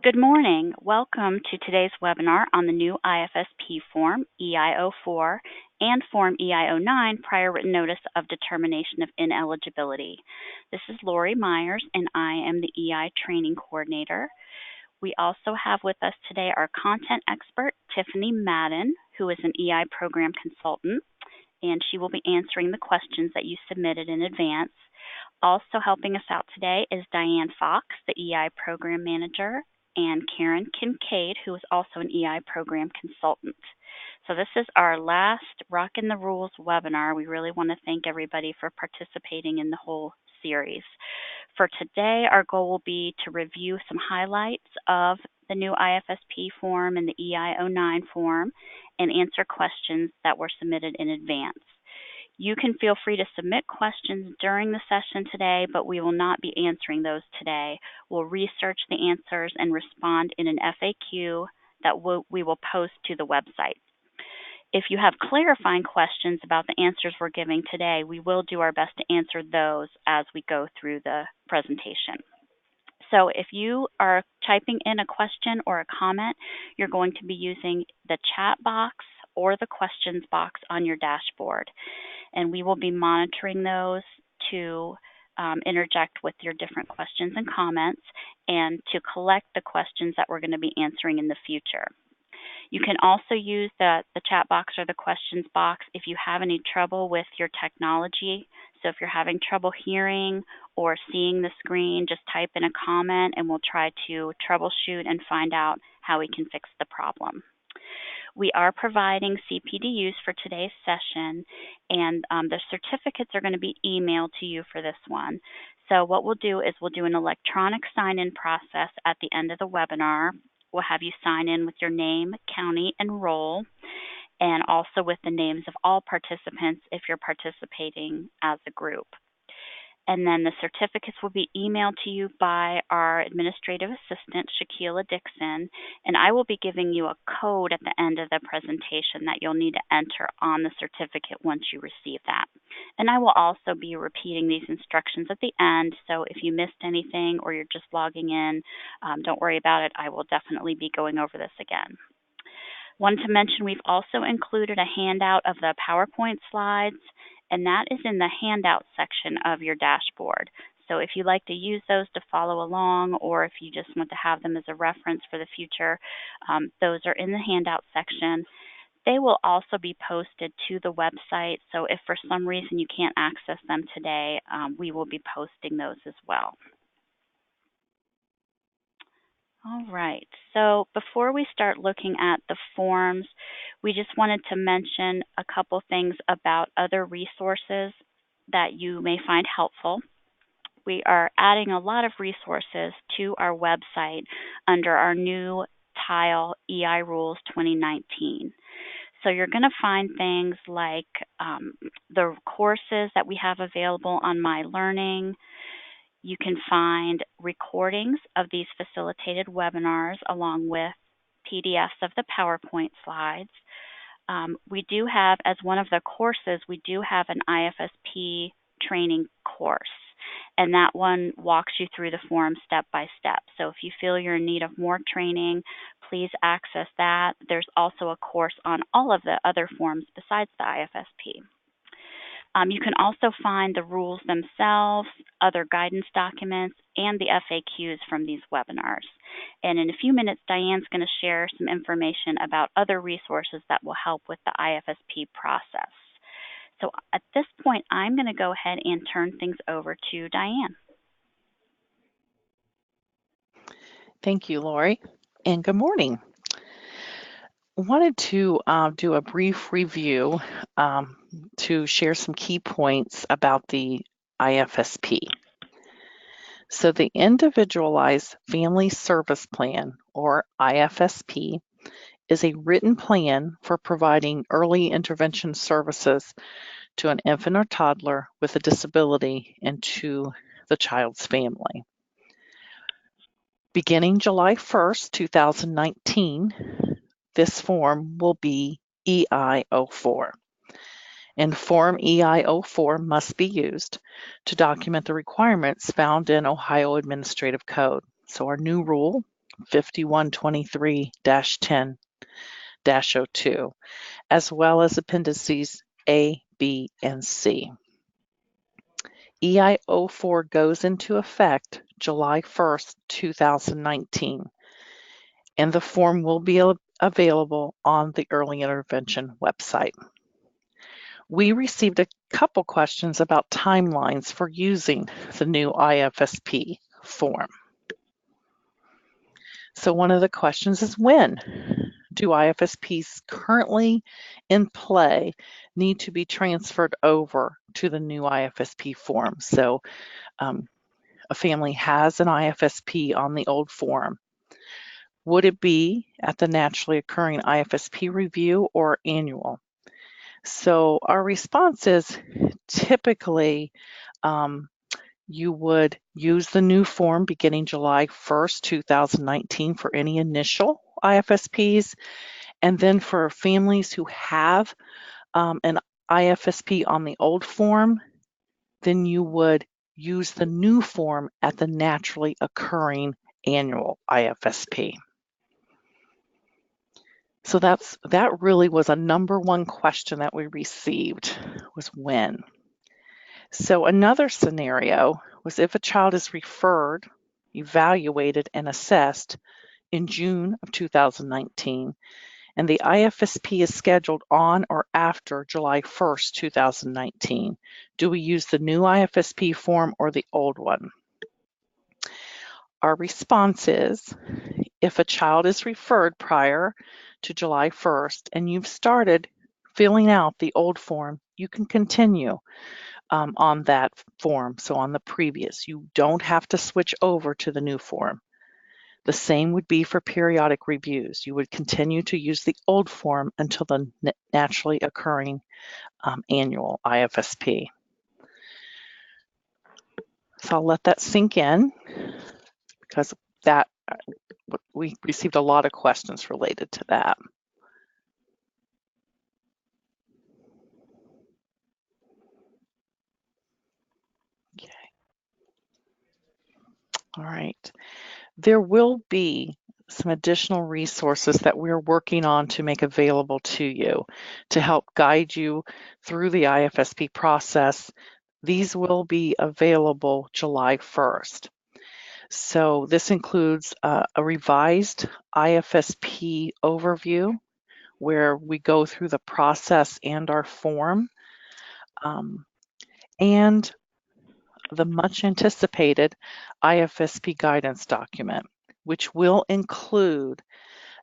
Good morning. Welcome to today's webinar on the new IFSP Form EI-04 and Form EI-09 Prior Written Notice of Determination of Ineligibility. This is Lori Myers, and I am the EI Training Coordinator. We also have with us today our content expert, Tiffany Madden, who is an EI Program Consultant, and she will be answering the questions that you submitted in advance. Also helping us out today is Diane Fox, the EI Program Manager, and Karen Kincaid, who is also an EI Program Consultant. So this is our last Rockin' the Rules webinar. We really want to thank everybody for participating in the whole series. For today, our goal will be to review some highlights of the new IFSP form and the EI-09 form and answer questions that were submitted in advance. You can feel free to submit questions during the session today, but we will not be answering those today. We'll research the answers and respond in an FAQ that we will post to the website. If you have clarifying questions about the answers we're giving today, we will do our best to answer those as we go through the presentation. So if you are typing in a question or a comment, you're going to be using the chat box or the questions box on your dashboard. And we will be monitoring those to interject with your different questions and comments and to collect the questions that we're going to be answering in the future. You can also use the chat box or the questions box if you have any trouble with your technology. So if you're having trouble hearing or seeing the screen, just type in a comment and we'll try to troubleshoot and find out how we can fix the problem. We are providing CPDUs for today's session, and the certificates are going to be emailed to you for this one. So what we'll do is we'll do an electronic sign-in process at the end of the webinar. We'll have you sign in with your name, county, and role, and also with the names of all participants if you're participating as a group. And then the certificates will be emailed to you by our administrative assistant, Shaquila Dixon, and I will be giving you a code at the end of the presentation that you'll need to enter on the certificate once you receive that. And I will also be repeating these instructions at the end, so if you missed anything or you're just logging in, don't worry about it. I will definitely be going over this again. Wanted to mention we've also included a handout of the PowerPoint slides, and that is in the handout section of your dashboard. So if you'd like to use those to follow along, or if you just want to have them as a reference for the future, those are in the handout section. They will also be posted to the website, so if for some reason you can't access them today, we will be posting those as well. All right, so before we start looking at the forms, we just wanted to mention a couple things about other resources that you may find helpful. We are adding a lot of resources to our website under our new tile EI Rules 2019. So you're going to find things like the courses that we have available on My Learning. You can find recordings of these facilitated webinars along with PDFs of the PowerPoint slides. We do have, as one of the courses, we do have an IFSP training course, and that one walks you through the form step by step. So if you feel you're in need of more training, please access that. There's also a course on all of the other forms besides the IFSP. You can also find the rules themselves, other guidance documents, and the FAQs from these webinars. And in a few minutes, Diane's going to share some information about other resources that will help with the IFSP process. So at this point, I'm going to go ahead and turn things over to Diane. Thank you, Lori, and good morning. I wanted to do a brief review to share some key points about the IFSP. So the Individualized Family Service Plan, or IFSP, is a written plan for providing early intervention services to an infant or toddler with a disability and to the child's family. Beginning July 1st, 2019, this form will be EI-04. And Form EI-04 must be used to document the requirements found in Ohio Administrative Code. So our new rule, 5123-10-02, as well as appendices A, B, and C. EI-04 goes into effect July 1st, 2019, and the form will be available on the Early Intervention website. We received a couple questions about timelines for using the new IFSP form. So one of the questions is, when do IFSPs currently in play need to be transferred over to the new IFSP form? So a family has an IFSP on the old form. Would it be at the naturally occurring IFSP review or annual? So our response is, typically you would use the new form beginning July 1st, 2019 for any initial IFSPs. And then for families who have an IFSP on the old form, then you would use the new form at the naturally occurring annual IFSP. So that really was a number one question that we received, was when. So another scenario was if a child is referred, evaluated, and assessed in June of 2019, and the IFSP is scheduled on or after July 1st, 2019. Do we use the new IFSP form or the old one? Our response is, if a child is referred prior to July 1st and you've started filling out the old form, you can continue on that form, so on the previous. You don't have to switch over to the new form. The same would be for periodic reviews. You would continue to use the old form until the naturally occurring annual IFSP. So I'll let that sink in, because that we received a lot of questions related to that. Okay. All right. There will be some additional resources that we're working on to make available to you to help guide you through the IFSP process. These will be available July 1st. So this includes a revised IFSP overview where we go through the process and our form, and the much anticipated IFSP guidance document, which will include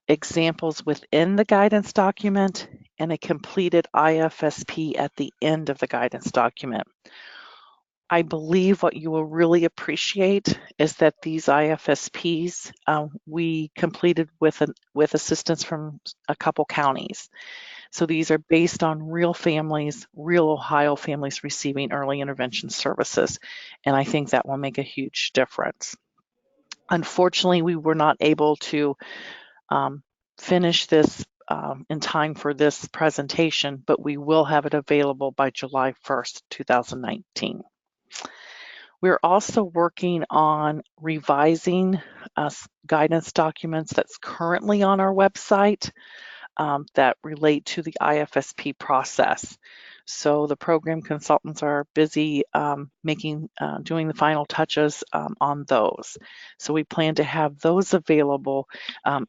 examples within the guidance document and a completed IFSP at the end of the guidance document. I believe what you will really appreciate is that these IFSPs we completed with assistance from a couple counties. So these are based on real families, real Ohio families receiving early intervention services, and I think that will make a huge difference. Unfortunately, we were not able to finish this in time for this presentation, but we will have it available by July 1st, 2019. We're also working on revising guidance documents that's currently on our website that relate to the IFSP process. So the program consultants are busy doing the final touches on those. So we plan to have those available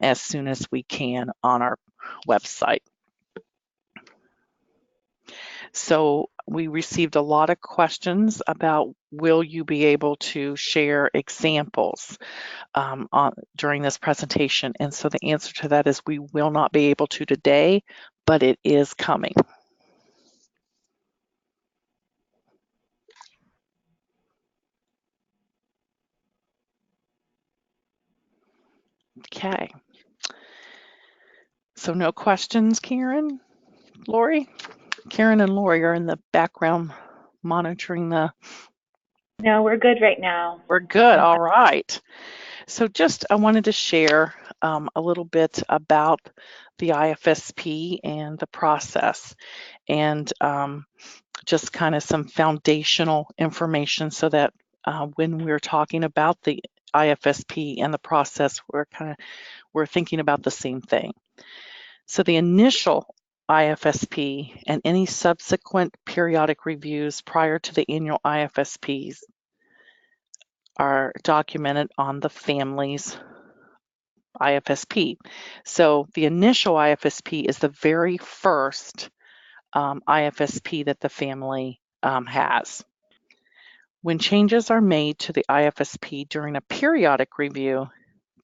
as soon as we can on our website. So we received a lot of questions about, will you be able to share examples during this presentation? And so the answer to that is, we will not be able to today, but it is coming. Okay. So no questions, Karen? Lori? Karen and Lori are in the background monitoring the... No, we're good right now. We're good. All right. So I wanted to share a little bit about the IFSP and the process, and just kind of some foundational information so that when we're talking about the IFSP and the process, we're thinking about the same thing. So the initial IFSP and any subsequent periodic reviews prior to the annual IFSPs are documented on the family's IFSP. So the initial IFSP is the very first IFSP that the family has. When changes are made to the IFSP during a periodic review,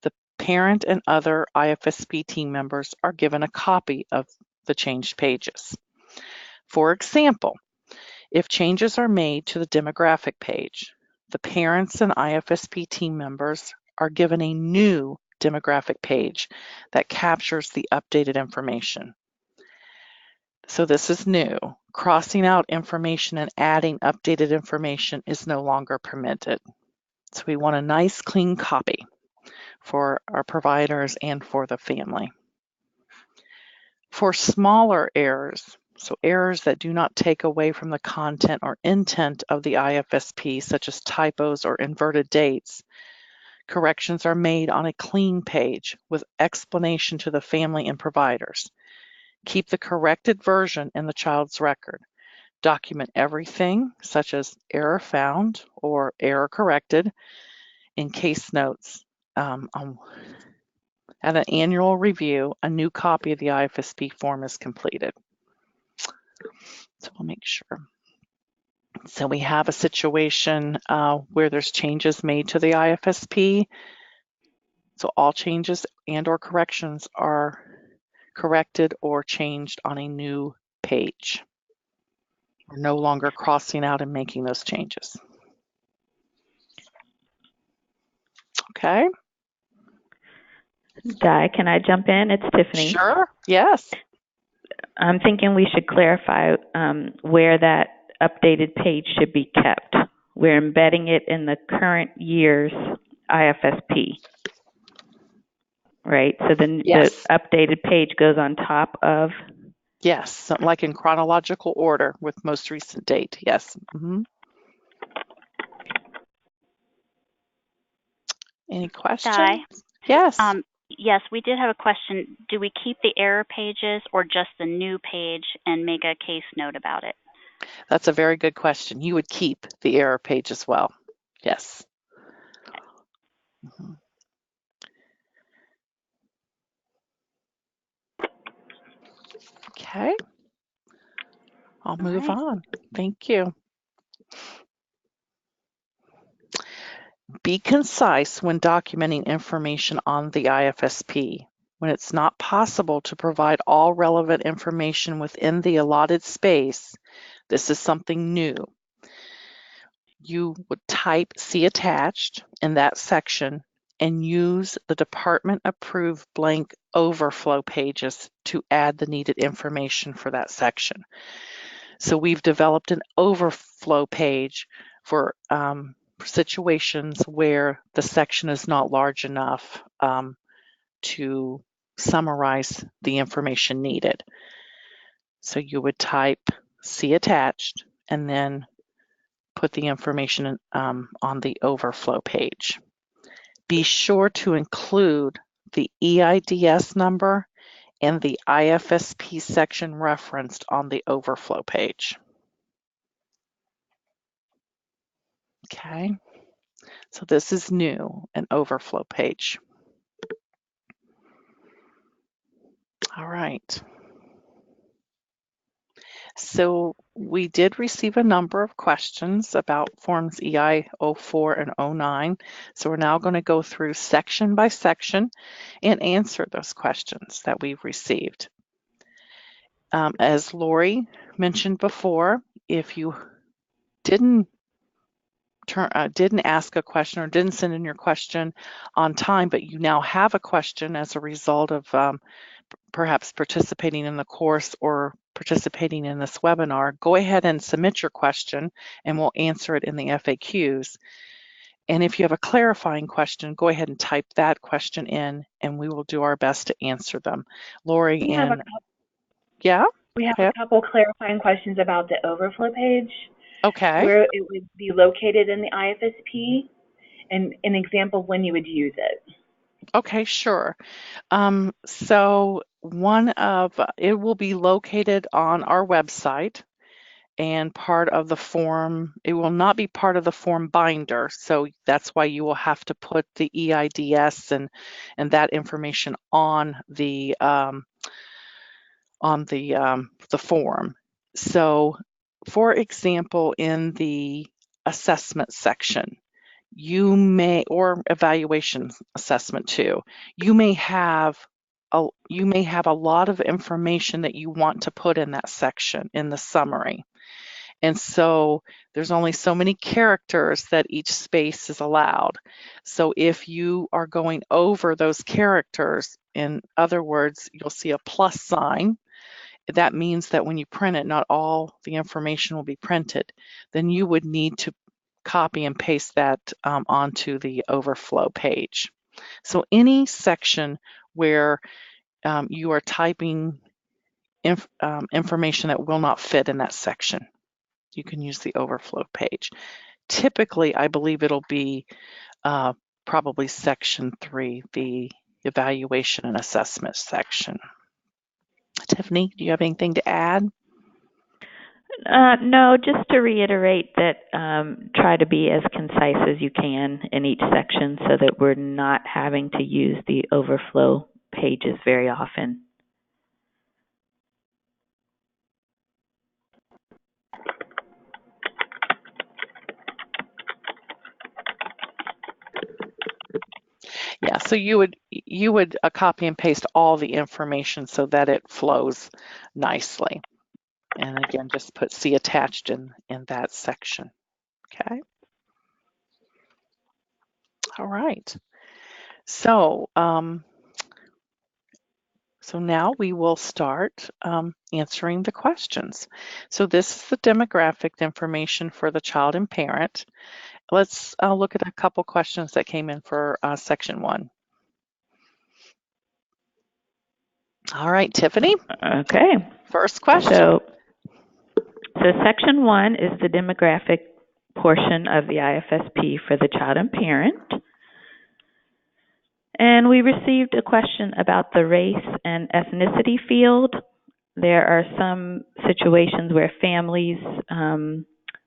the parent and other IFSP team members are given a copy of the changed pages. For example, if changes are made to the demographic page, the parents and IFSP team members are given a new demographic page that captures the updated information. So this is new. Crossing out information and adding updated information is no longer permitted. So we want a nice clean copy for our providers and for the family. For smaller errors, so errors that do not take away from the content or intent of the IFSP, such as typos or inverted dates, corrections are made on a clean page with explanation to the family and providers. Keep the corrected version in the child's record. Document everything, such as error found or error corrected, in case notes. At an annual review, a new copy of the IFSP form is completed. So we'll make sure. So we have a situation where there's changes made to the IFSP. So all changes and or corrections are corrected or changed on a new page. We're no longer crossing out and making those changes. Okay. Di, can I jump in? It's Tiffany. Sure. Yes. I'm thinking we should clarify where that updated page should be kept. We're embedding it in the current year's IFSP, right? So Yes. the updated page goes on top of? Yes, like in chronological order with most recent date. Yes. Any questions? Di? Yes. Yes, we did have a question. Do we keep the error pages or just the new page and make a case note about it? That's a very good question. You would keep the error page as well. Yes. Okay. I'll move on. Thank you. Be concise when documenting information on the IFSP. When it's not possible to provide all relevant information within the allotted space, this is something new. You would type "See attached" in that section and use the department-approved blank overflow pages to add the needed information for that section. So we've developed an overflow page for situations where the section is not large enough to summarize the information needed. So you would type "See attached" and then put the information on the overflow page. Be sure to include the EIDS number and the IFSP section referenced on the overflow page. Okay, so this is new, an overflow page. All right. So we did receive a number of questions about Forms EI 04 and 09. So we're now going to go through section by section and answer those questions that we've received. As Lori mentioned before, if you didn't ask a question or didn't send in your question on time, but you now have a question as a result of perhaps participating in the course or participating in this webinar, go ahead and submit your question and we'll answer it in the FAQs. And if you have a clarifying question, go ahead and type that question in and we will do our best to answer them. Lori, We have a couple clarifying questions about the overflow page. Okay. Where it would be located in the IFSP and an example of when you would use it. Okay, sure. So it will be located on our website, and part of the form, it will not be part of the form binder. So that's why you will have to put the EIDS and that information on the form. So, for example, in the assessment section, you may, or evaluation assessment too, you may have a lot of information that you want to put in that section in the summary. And so there's only so many characters that each space is allowed. So if you are going over those characters, in other words, you'll see a plus sign. That means that when you print it, not all the information will be printed. Then you would need to copy and paste that onto the overflow page. So any section where you are typing information that will not fit in that section, you can use the overflow page. Typically, I believe it'll be probably section 3, the evaluation and assessment section. Tiffany, do you have anything to add? No, just to reiterate that try to be as concise as you can in each section so that we're not having to use the overflow pages very often. Yeah, so you would copy and paste all the information so that it flows nicely. And again, just put see attached in that section. Okay. All right. So now we will start answering the questions. So this is the demographic information for the child and parent. Let's look at a couple questions that came in for section 1. All right, Tiffany. Okay. First question. So section 1 is the demographic portion of the IFSP for the child and parent. And we received a question about the race and ethnicity field. There are some situations where families,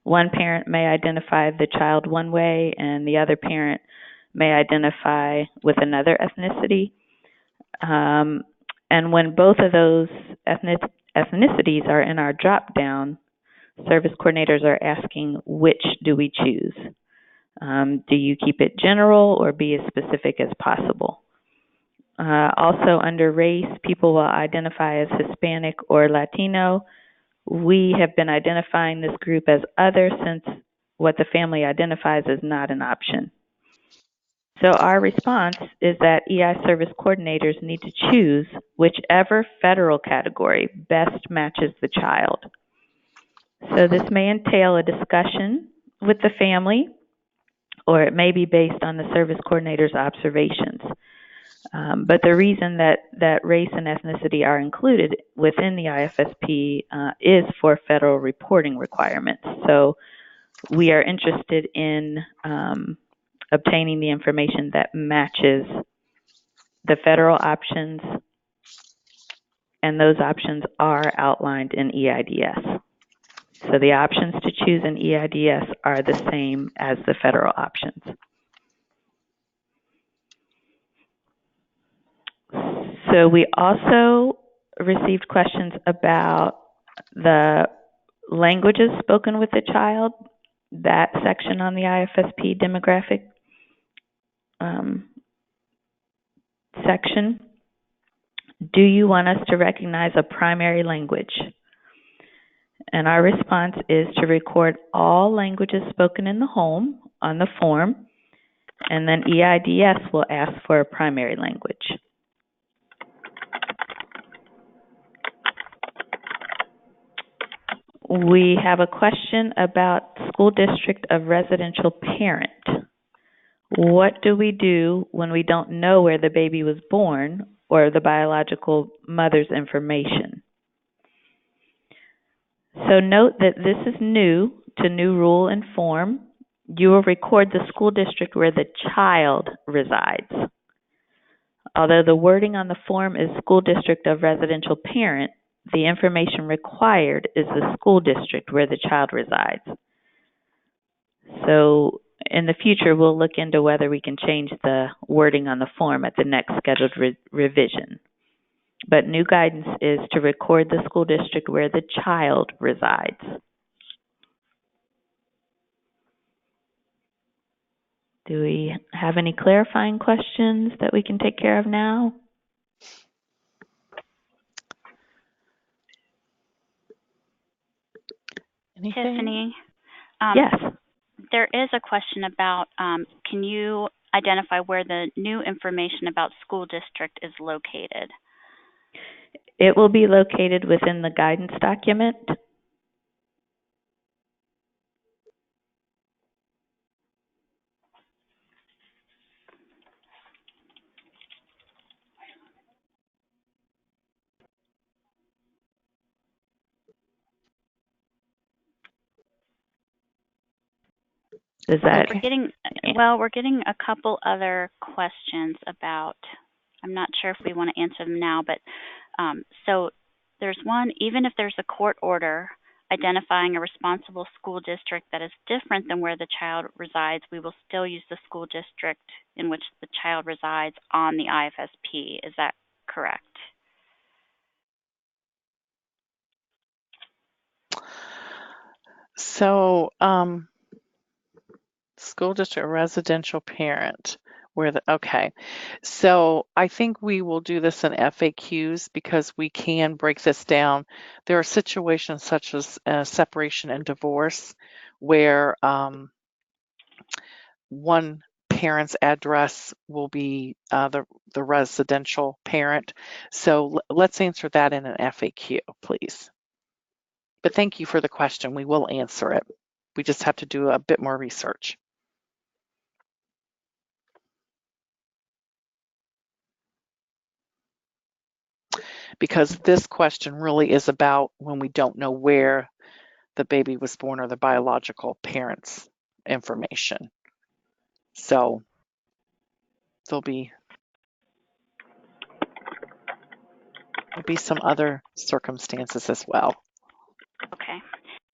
one parent may identify the child one way and the other parent may identify with another ethnicity. And when both of those ethnicities are in our drop-down, service coordinators are asking, which do we choose? Do you keep it general or be as specific as possible? Also, under race, people will identify as Hispanic or Latino. We have been identifying this group as other since what the family identifies is not an option. So our response is that EI service coordinators need to choose whichever federal category best matches the child. So this may entail a discussion with the family, or it may be based on the service coordinator's observations. But the reason that race and ethnicity are included within the IFSP is for federal reporting requirements. So we are interested in obtaining the information that matches the federal options, and those options are outlined in EIDS. So the options to choose in EIDS are the same as the federal options. So we also received questions about the languages spoken with the child, that section on the IFSP demographic section. Do you want us to recognize a primary language? And our response is to record all languages spoken in the home on the form, and then EIDS will ask for a primary language. We have a question about school district of residential parent. What do we do when we don't know where the baby was born or the biological mother's information? So note that this is new to new rule and form. you will record the school district where the child resides. Although the wording on the form is school district of residential parent, the information required is the school district where the child resides. So in the future, we'll look into whether we can change the wording on the form at the next scheduled revision. But new guidance is to record the school district where the child resides. Do we have any clarifying questions that we can take care of now? Anything? Tiffany? Yes. There is a question about, can you identify where the new information about school district is located? It will be located within the guidance document. Is that We're getting a couple other questions about, I'm not sure if we want to answer them now, but so there's one, even if there's a court order identifying a responsible school district that is different than where the child resides, we will still use the school district in which the child resides on the IFSP. Is that correct? So, school district residential parent, okay. So I think we will do this in FAQs because we can break this down. There are situations such as separation and divorce where one parent's address will be the residential parent. So let's answer that in an FAQ, please. But thank you for the question. We will answer it. We just have to do a bit more research. Because this question really is about when we don't know where the baby was born or the biological parent's information. So there'll be some other circumstances as well. Okay.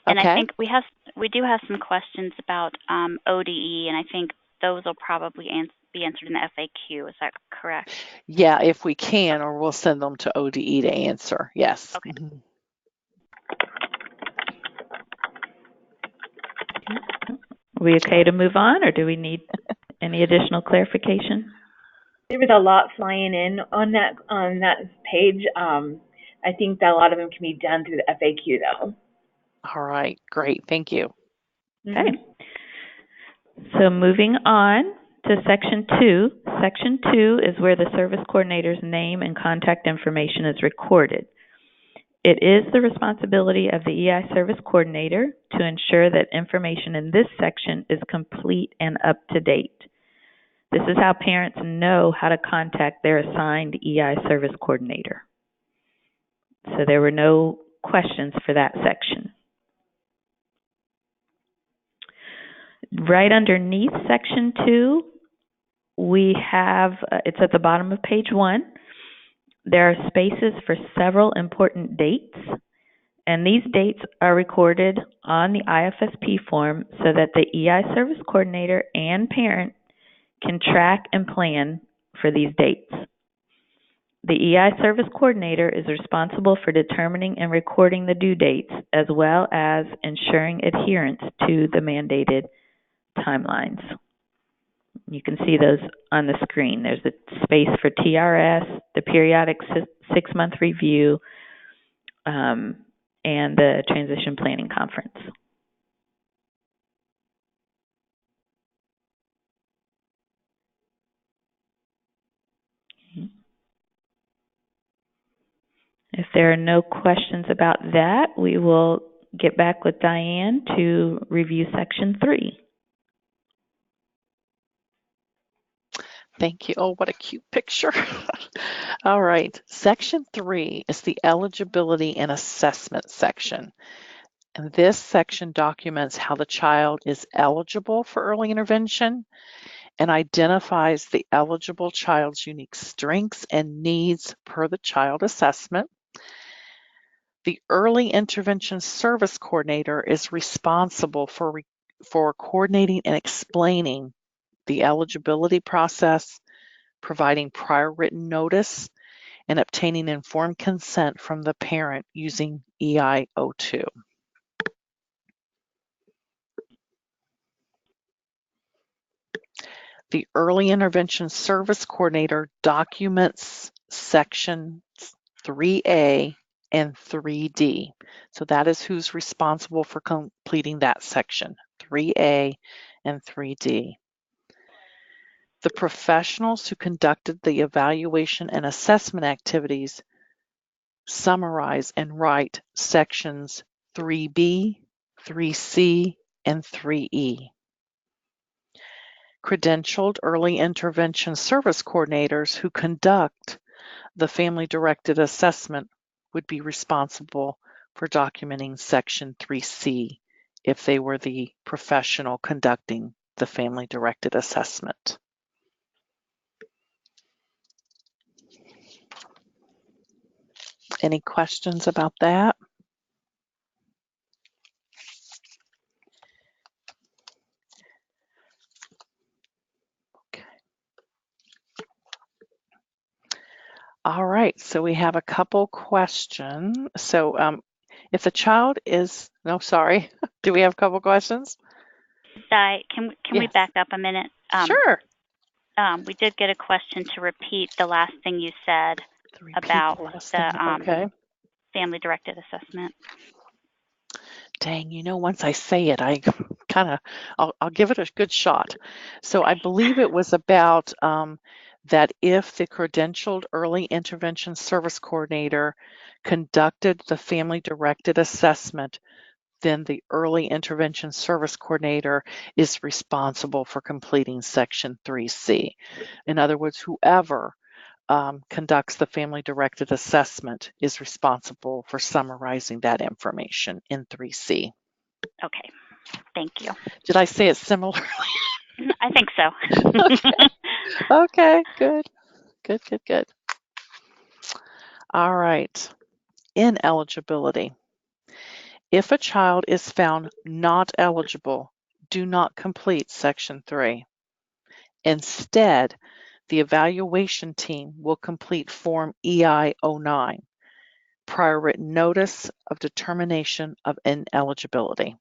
And okay. I think we do have some questions about ODE, and I think those will probably be answered in the FAQ. Is that correct? Yeah, if we can, or we'll send them to ODE to answer. Yes. Okay. Are we okay to move on, or do we need any additional clarification? There was a lot flying in on that page. I think that a lot of them can be done through the FAQ, though. All right, great, thank you. Okay. So moving on to Section 2. Section 2 is where the service coordinator's name and contact information is recorded. It is the responsibility of the EI service coordinator to ensure that information in this section is complete and up to date. This is how parents know how to contact their assigned EI service coordinator. So there were no questions for that section. Right underneath Section 2, we have, it's at the bottom of page 1, there are spaces for several important dates, and these dates are recorded on the IFSP form so that the EI service coordinator and parent can track and plan for these dates. The EI service coordinator is responsible for determining and recording the due dates, as well as ensuring adherence to the mandated timelines. You can see those on the screen. There's a space for TRS, the periodic six-month review, and the transition planning conference. If there are no questions about that, we will get back with Diane to review Section 3. Thank you. Oh, what a cute picture. All right. Section 3 is the eligibility and assessment section. And this section documents how the child is eligible for early intervention and identifies the eligible child's unique strengths and needs per the child assessment. The Early Intervention Service Coordinator is responsible for coordinating and explaining the eligibility process, providing prior written notice, and obtaining informed consent from the parent using EIO2. The Early Intervention Service Coordinator documents sections 3A and 3D. So that is who's responsible for completing that section, 3A and 3D. The professionals who conducted the evaluation and assessment activities summarize and write sections 3B, 3C, and 3E. Credentialed early intervention service coordinators who conduct the family-directed assessment would be responsible for documenting section 3C if they were the professional conducting the family-directed assessment. Any questions about that? Okay. All right, so we have a couple questions. So if the child is, no, sorry, do we have a couple questions? Di, can we Yes. back up a minute? Sure. We did get a question to repeat the last thing you said about the okay. family-directed assessment. Dang, you know, once I say it, I kind of, I'll give it a good shot. So I believe it was about that if the credentialed early intervention service coordinator conducted the family-directed assessment, then the early intervention service coordinator is responsible for completing section 3C. In other words, whoever conducts the family-directed assessment is responsible for summarizing that information in 3C. Okay, thank you. Did I say it similarly? I think so. Okay, good. All right, ineligibility. If a child is found not eligible, do not complete section 3. Instead, the evaluation team will complete Form EI-09, prior written notice of determination of ineligibility.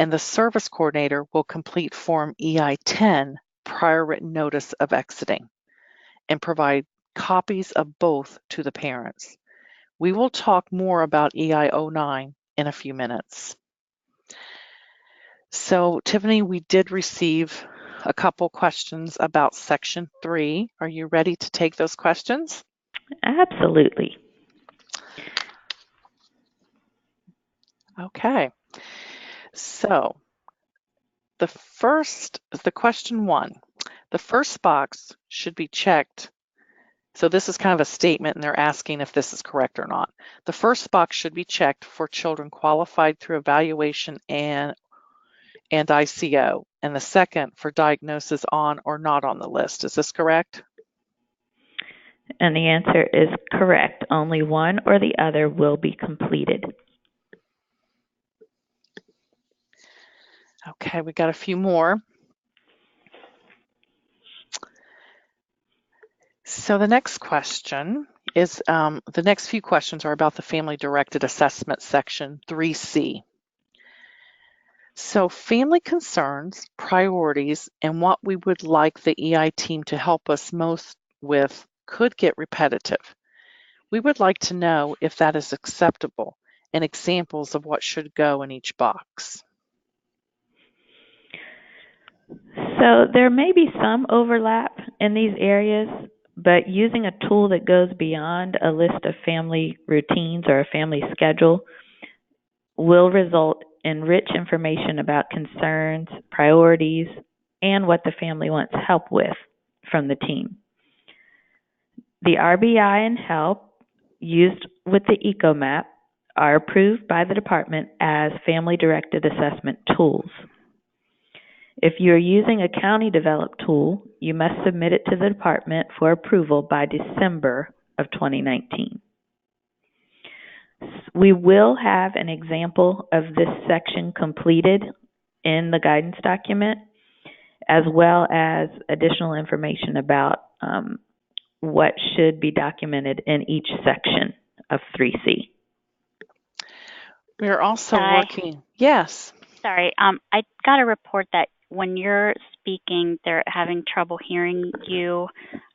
And the service coordinator will complete Form EI-10, prior written notice of exiting, and provide copies of both to the parents. We will talk more about EI-09 in a few minutes. So, Tiffany, we did receive a couple questions about Section 3. Are you ready to take those questions? Absolutely. Okay. So, the question 1, the first box should be checked. So this is kind of a statement and they're asking if this is correct or not. The first box should be checked for children qualified through evaluation and ICO, and the second for diagnosis on or not on the list. Is this correct? And the answer is correct. Only one or the other will be completed. Okay, we got a few more. So the next question is, the next few questions are about the family-directed assessment section 3C. So family concerns, priorities, and what we would like the EI team to help us most with could get repetitive. We would like to know if that is acceptable and examples of what should go in each box. So there may be some overlap in these areas, but using a tool that goes beyond a list of family routines or a family schedule will result in rich information about concerns, priorities, and what the family wants help with from the team. The RBI and help used with the ECO map are approved by the department as family-directed assessment tools. If you are using a county-developed tool, you must submit it to the department for approval by December of 2019. We will have an example of this section completed in the guidance document, as well as additional information about what should be documented in each section of 3C. We're also working. Yes. Sorry, I got a report that when you're speaking, they're having trouble hearing you.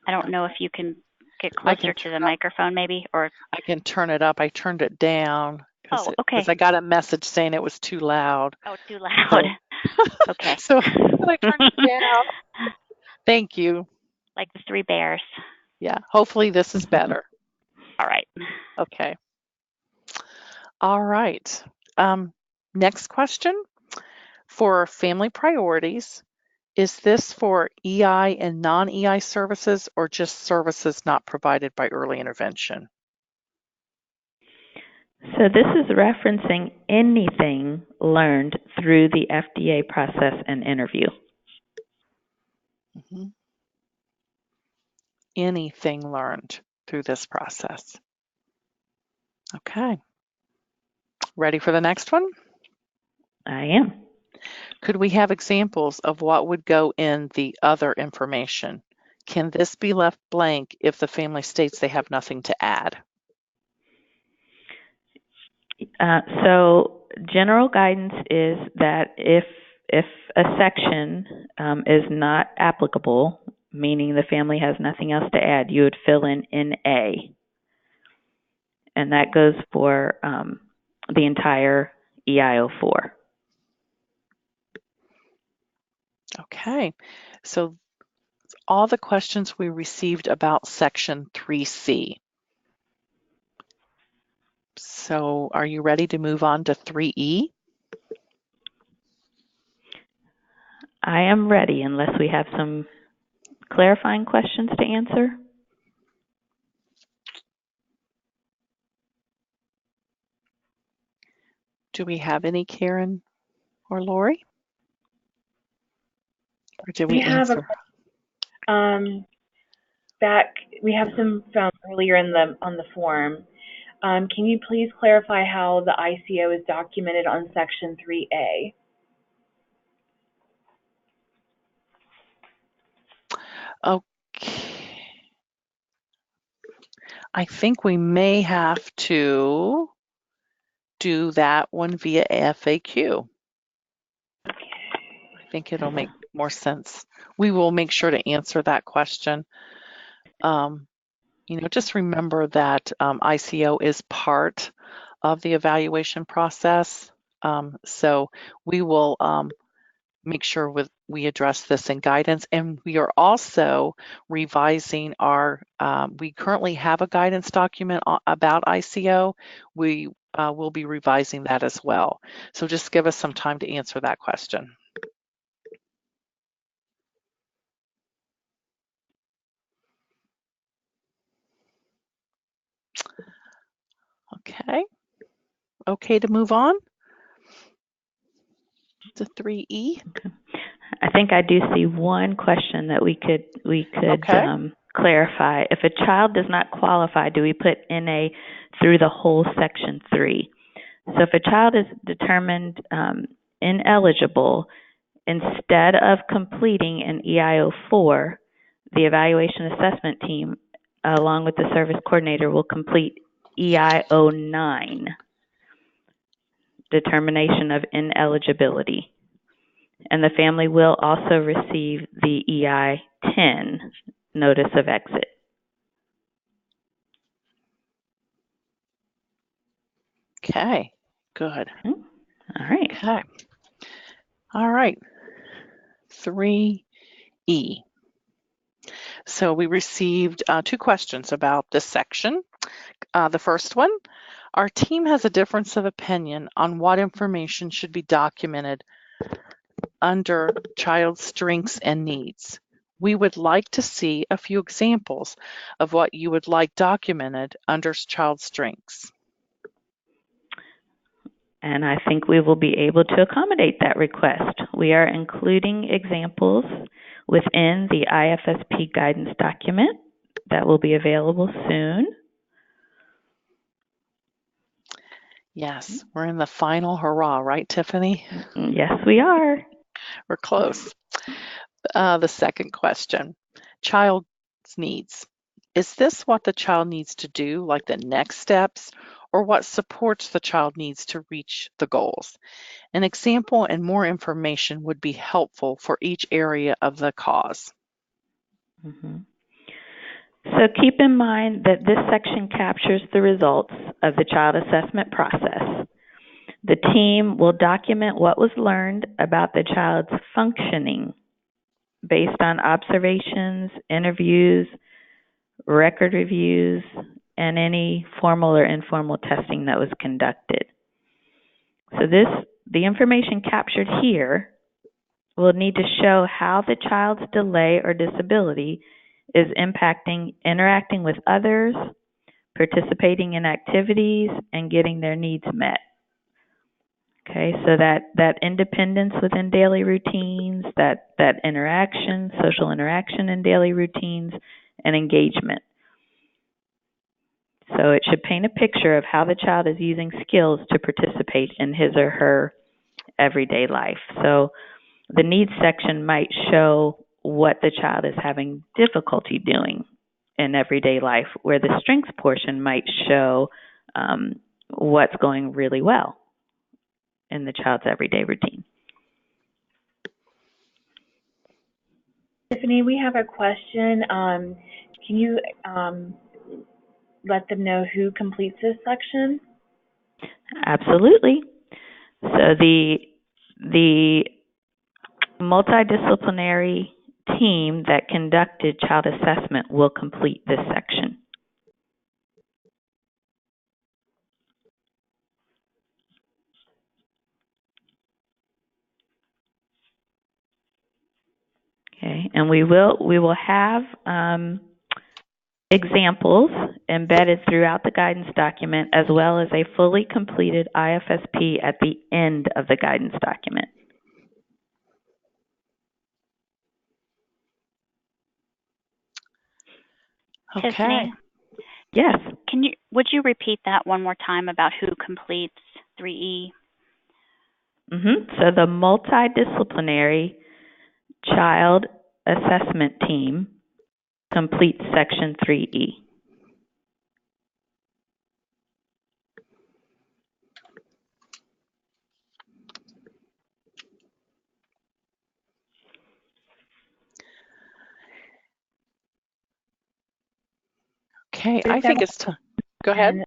I don't know if you can get closer to the microphone, maybe, or I can turn it up. I turned it down oh, okay. because I got a message saying it was too loud. Oh, too loud. Okay. So I turned it down. Thank you. Like the three bears. Yeah. Hopefully this is better. All right. Okay. All right. Next question. For family priorities, is this for EI and non-EI services or just services not provided by early intervention? So this is referencing anything learned through the FDA process and interview. Mm-hmm. Anything learned through this process. Okay. Ready for the next one? I am. Could we have examples of what would go in the other information? Can this be left blank if the family states they have nothing to add? So general guidance is that if a section is not applicable, meaning the family has nothing else to add, you would fill in A. And that goes for the entire EIO4. Okay, so all the questions we received about section 3C. So are you ready to move on to 3E? I am ready, unless we have some clarifying questions to answer. Do we have any, Karen or Lori? Or did we answer? We have some from earlier on the form. Can you please clarify how the ICO is documented on section 3A? Okay. I think we may have to do that one via FAQ. I think it'll make more sense. We will make sure to answer that question. Just remember that ICO is part of the evaluation process. So we will make sure we address this in guidance, and we are also revising we currently have a guidance document about ICO. We will be revising that as well. So just give us some time to answer that question. Okay to move on to 3E. I think I do see one question that we could clarify. If a child does not qualify, do we put NA through the whole section 3? So if a child is determined ineligible, instead of completing an EIO4, the evaluation assessment team, along with the service coordinator, will complete EIO9, determination of ineligibility. And the family will also receive the EI10, notice of exit. Okay, good. All right. Okay. All right. 3E. So we received 2 questions about this section. The first one, our team has a difference of opinion on what information should be documented under child strengths and needs. We would like to see a few examples of what you would like documented under child strengths. And I think we will be able to accommodate that request. We are including examples within the IFSP guidance document that will be available soon. Yes, we're in the final hurrah, right, Tiffany? Yes, we are. We're close. The second question, child's needs. Is this what the child needs to do, like the next steps, or what supports the child needs to reach the goals? An example and more information would be helpful for each area of the cause. So keep in mind that this section captures the results of the child assessment process. The team will document what was learned about the child's functioning based on observations, interviews, record reviews, and any formal or informal testing that was conducted. So the information captured here will need to show how the child's delay or disability is impacting interacting with others, participating in activities, and getting their needs met. Okay, so that independence within daily routines, that interaction, social interaction in daily routines, and engagement. So it should paint a picture of how the child is using skills to participate in his or her everyday life. So the needs section might show what the child is having difficulty doing in everyday life, where the strengths portion might show what's going really well in the child's everyday routine. Tiffany, we have a question. Can you let them know who completes this section? Absolutely. So the multidisciplinary team that conducted child assessment will complete this section. Okay, and we will have examples embedded throughout the guidance document, as well as a fully completed IFSP at the end of the guidance document. Okay. Tiffany, Yes. would you repeat that one more time about who completes 3E? So the multidisciplinary child assessment team completes section 3E. Okay, I think it's time. Go ahead.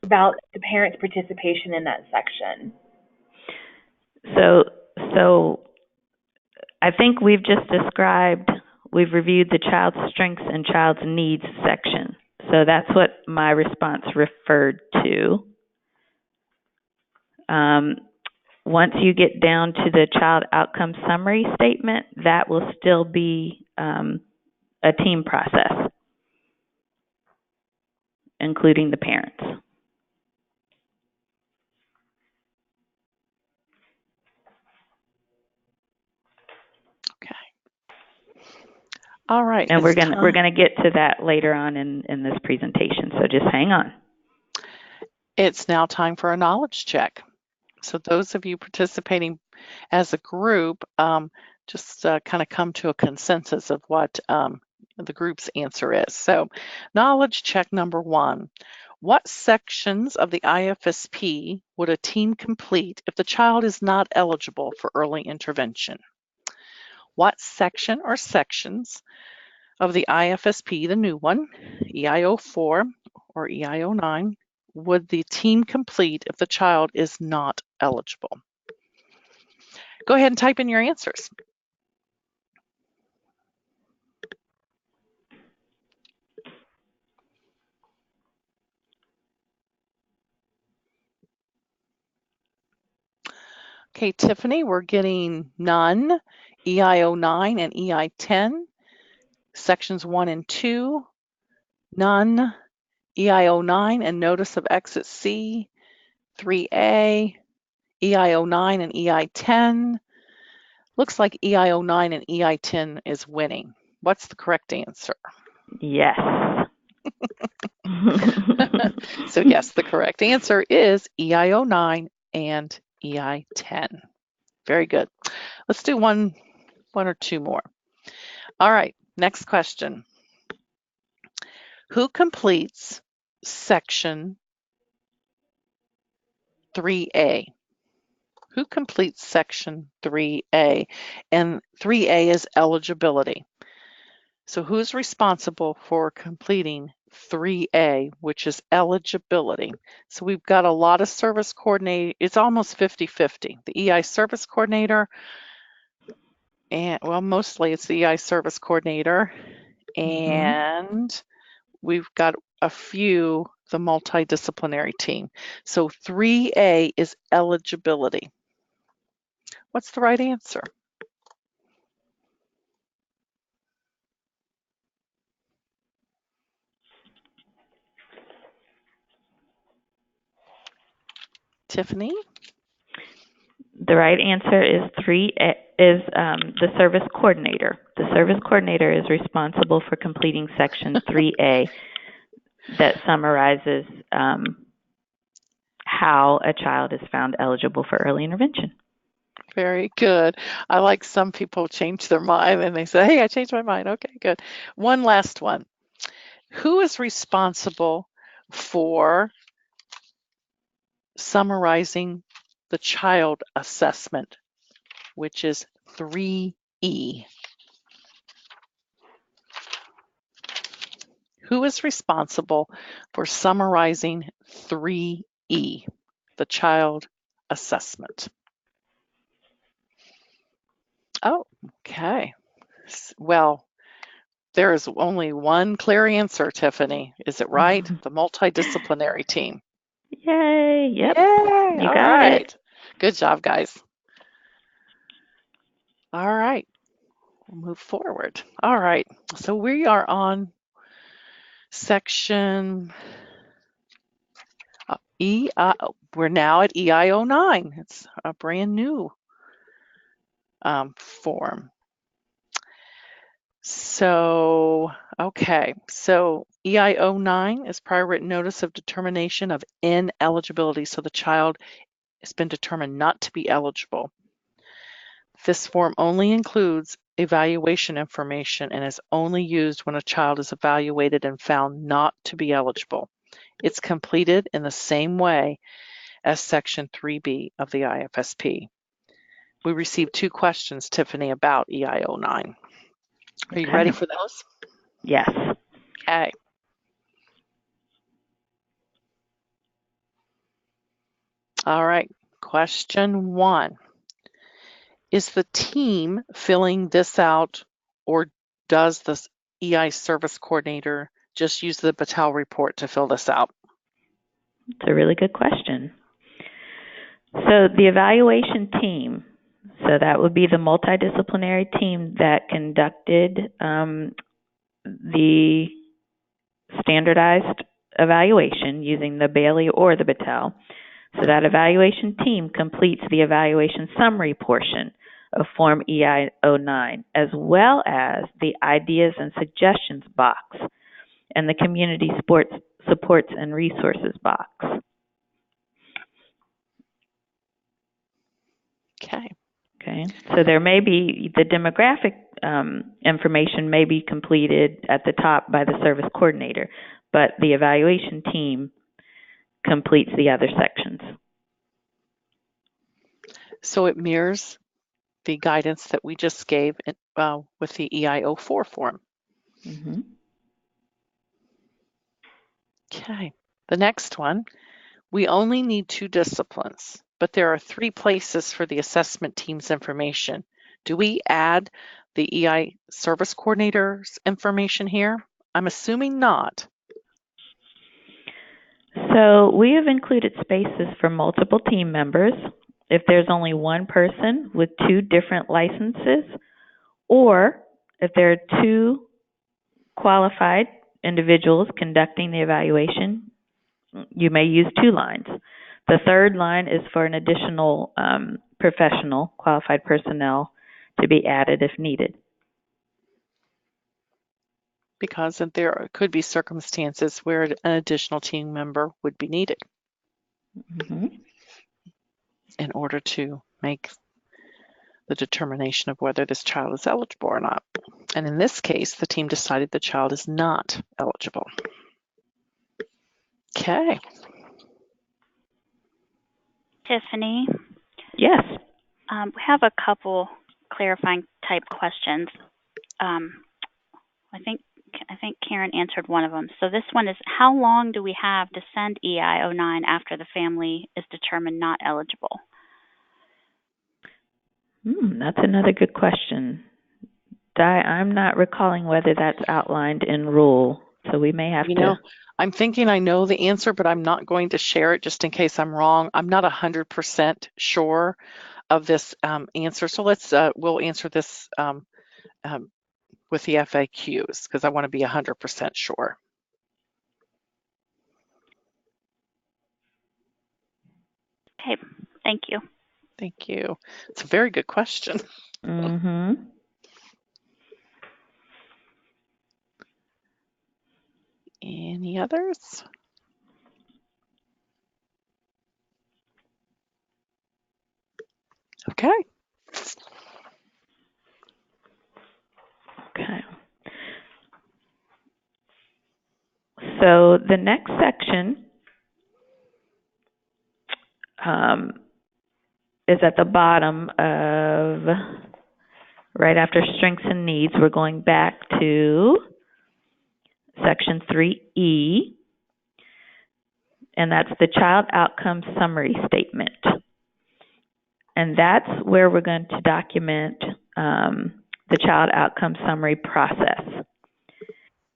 About the parents' participation in that section. So I think we've just we've reviewed the child's strengths and child's needs section. So that's what my response referred to. Once you get down to the child outcome summary statement, that will still be a team process, including the parents. All right. And we're gonna get to that later on in this presentation, so just hang on. It's now time for a knowledge check. So those of you participating as a group, just kind of come to a consensus of what the group's answer is. So knowledge check number 1. What sections of the IFSP would a team complete if the child is not eligible for early intervention? What section or sections of the IFSP, the new one, EIO4 or EIO9, would the team complete if the child is not eligible? Go ahead and type in your answers. Okay, Tiffany, we're getting none, EIO9 and EI10, sections 1 and 2, none, EIO9 and notice of exit C, 3A, EI09 and EI10. Looks like EI09 and EI10 is winning. What's the correct answer? Yes. So yes, the correct answer is EI09 and EI10. Very good. Let's do one or two more. All right, next question. Who completes section 3A? Who completes section 3A? And 3A is eligibility. So who's responsible for completing 3A, which is eligibility? So we've got a lot of service coordinator. It's almost 50-50. The EI service coordinator, and well, mostly it's the EI service coordinator, and we've got a few, the multidisciplinary team. So 3A is eligibility. What's the right answer? Tiffany? The right answer is the service coordinator. The service coordinator is responsible for completing section 3A that summarizes how a child is found eligible for early intervention. Very good. I like some people change their mind and they say, hey, I changed my mind. Okay, good. One last one. Who is responsible for summarizing the child assessment, which is 3E? Who is responsible for summarizing 3E, the child assessment? Oh, okay. Well, there is only one clear answer, Tiffany. Is it right? The multidisciplinary team. Yay! Yep. Yay! You All got right. it. Good job, guys. All right. We'll move forward. All right. So we are on section we're now at EI09. It's a brand new form. So, okay. So EI09 is prior written notice of determination of ineligibility. So the child has been determined not to be eligible. This form only includes evaluation information and is only used when a child is evaluated and found not to be eligible. It's completed in the same way as Section 3B of the IFSP. We received 2 questions, Tiffany, about EI09. Are you ready for those? Yes. Okay. All right. Question 1. Is the team filling this out, or does the EI service coordinator just use the Battelle report to fill this out? It's a really good question. So the evaluation team, so that would be the multidisciplinary team that conducted the standardized evaluation using the Bailey or the Battelle. So that evaluation team completes the evaluation summary portion of Form EI09, as well as the ideas and suggestions box and the community supports and resources box. Okay. So there may be the demographic information may be completed at the top by the service coordinator, but the evaluation team completes the other sections. So it mirrors the guidance that we just gave with the EI04 form. Mm-hmm. Okay. The next one, we only need 2 disciplines, but there are 3 places for the assessment team's information. Do we add the EI service coordinator's information here? I'm assuming not. So we have included spaces for multiple team members if there's only one person with 2 different licenses, or if there are 2 qualified individuals conducting the evaluation, you may use 2 lines. The third line is for an additional professional, qualified personnel, to be added if needed. Because there could be circumstances where an additional team member would be needed in order to make the determination of whether this child is eligible or not. And in this case, the team decided the child is not eligible. Okay. Tiffany? Yes. We have a couple clarifying type questions. I think Karen answered one of them. So this one is, how long do we have to send EI-09 after the family is determined not eligible? That's another good question. I'm not recalling whether that's outlined in rule, so we may have to. I'm thinking I know the answer, but I'm not going to share it just in case I'm wrong. I'm not 100% sure of this answer, so we'll answer this with the FAQs because I want to be 100% sure. Okay, thank you. Thank you. It's a very good question. Any others? Okay. Okay. So the next section is at the bottom of, right after strengths and needs. We're going back to section 3E, and that's the child outcome summary statement. And that's where we're going to document the child outcome summary process.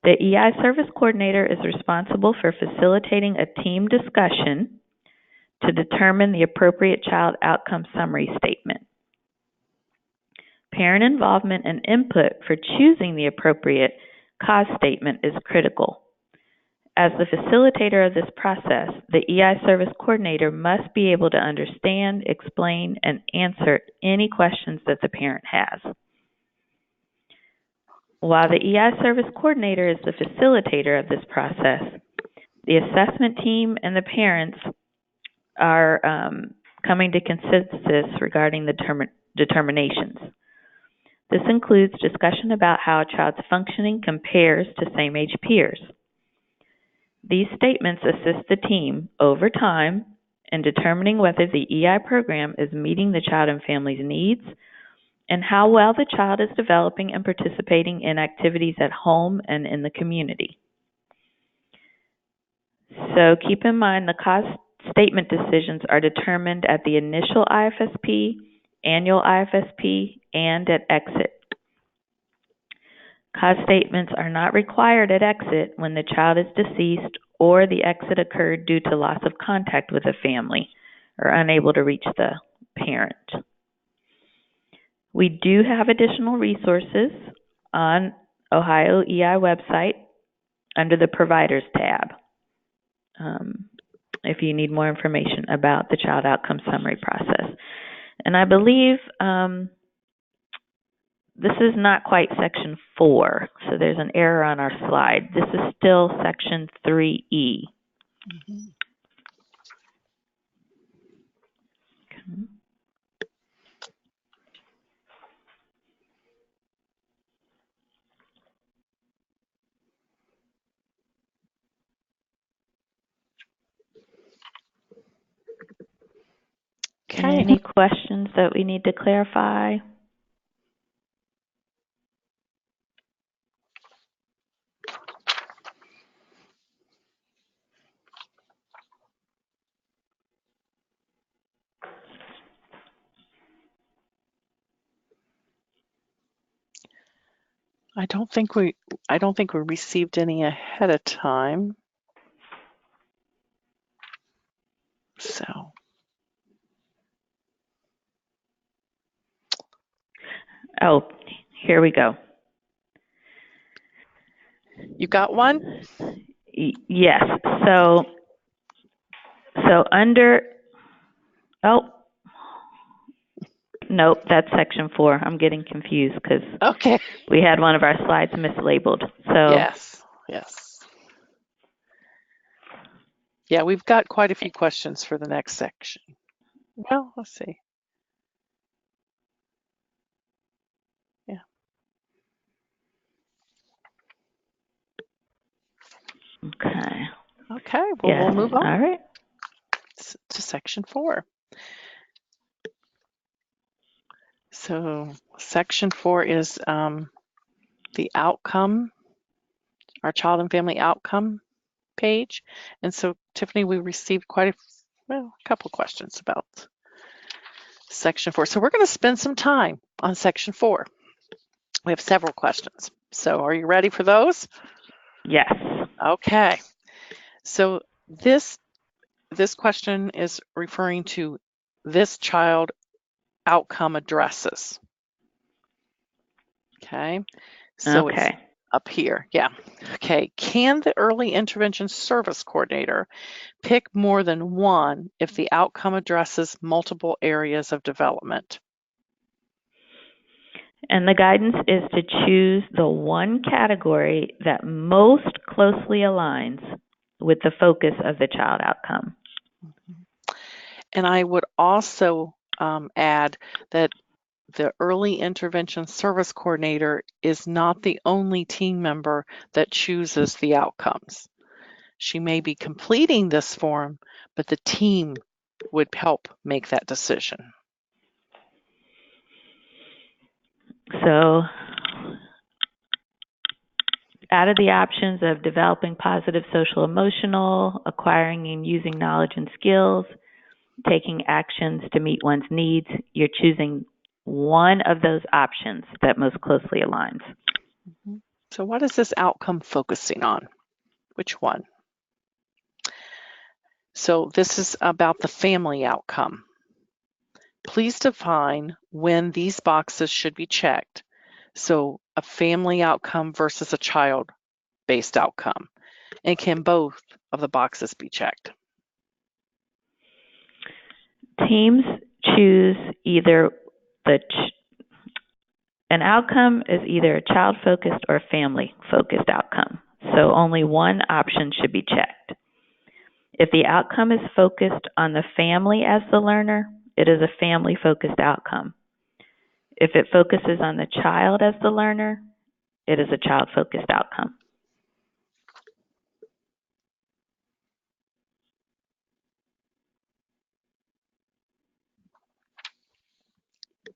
The EI service coordinator is responsible for facilitating a team discussion to determine the appropriate child outcome summary statement. Parent involvement and input for choosing the appropriate cause statement is critical. As the facilitator of this process, the EI service coordinator must be able to understand, explain, and answer any questions that the parent has. While the EI service coordinator is the facilitator of this process, the assessment team and the parents are coming to consensus regarding the determinations. This includes discussion about how a child's functioning compares to same-age peers. These statements assist the team over time in determining whether the EI program is meeting the child and family's needs and how well the child is developing and participating in activities at home and in the community. So keep in mind the cause statement decisions are determined at the initial IFSP, annual IFSP, and at exit. Cause statements are not required at exit when the child is deceased or the exit occurred due to loss of contact with the family or unable to reach the parent. We do have additional resources on Ohio EI website under the Providers tab if you need more information about the child outcome summary process. And I believe this is not quite section 4, so there's an error on our slide. This is still section 3E. Okay. Any questions that we need to clarify? I don't think we received any ahead of time. So. Oh, here we go. You got one? Yes. So under Oh, nope, that's section 4. I'm getting confused because Okay. we had one of our slides mislabeled. So Yes. Yeah, we've got quite a few questions for the next section. Well, let's see. Yeah. Okay. Well, Yes. we'll move on All right. to section 4. So section 4 is the outcome, our child and family outcome page. And so, Tiffany, we received quite a couple questions about section 4. So we're going to spend some time on section 4. We have several questions. So are you ready for those? Yes. Okay. So this question is referring to this child outcome addresses. Okay. So it's up here. Yeah. Okay. Can the early intervention service coordinator pick more than one if the outcome addresses multiple areas of development? And the guidance is to choose the one category that most closely aligns with the focus of the child outcome. And I would also add that the early intervention service coordinator is not the only team member that chooses the outcomes. She may be completing this form, but the team would help make that decision. So, out of the options of developing positive social emotional, acquiring and using knowledge and skills, taking actions to meet one's needs, you're choosing one of those options that most closely aligns. So what is this outcome focusing on? Which one? So this is about the family outcome. Please define when these boxes should be checked. So a family outcome versus a child-based outcome. And can both of the boxes be checked? Teams choose either an outcome is either a child-focused or a family-focused outcome. So only one option should be checked. If the outcome is focused on the family as the learner, it is a family-focused outcome. If it focuses on the child as the learner, it is a child-focused outcome.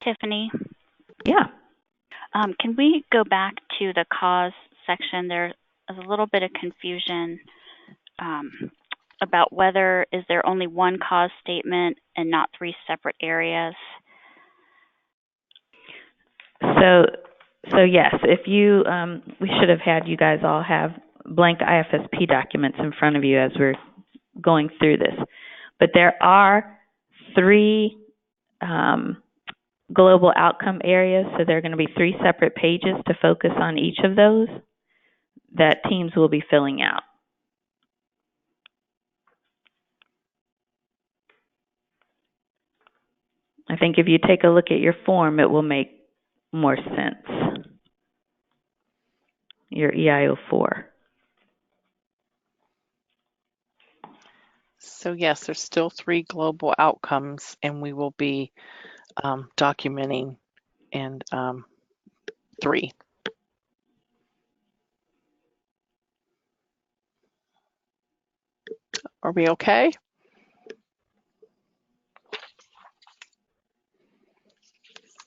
Tiffany? Yeah. Can we go back to the cause section? There is a little bit of confusion about whether is there only one cause statement and not 3 separate areas. So yes, if you, we should have had you guys all have blank IFSP documents in front of you as we're going through this. But there are 3 global outcome areas, so there are going to be 3 separate pages to focus on each of those that teams will be filling out. I think if you take a look at your form, it will make more sense. Your EIO4. So yes, there's still 3 global outcomes, and we will be documenting in 3. Are we okay?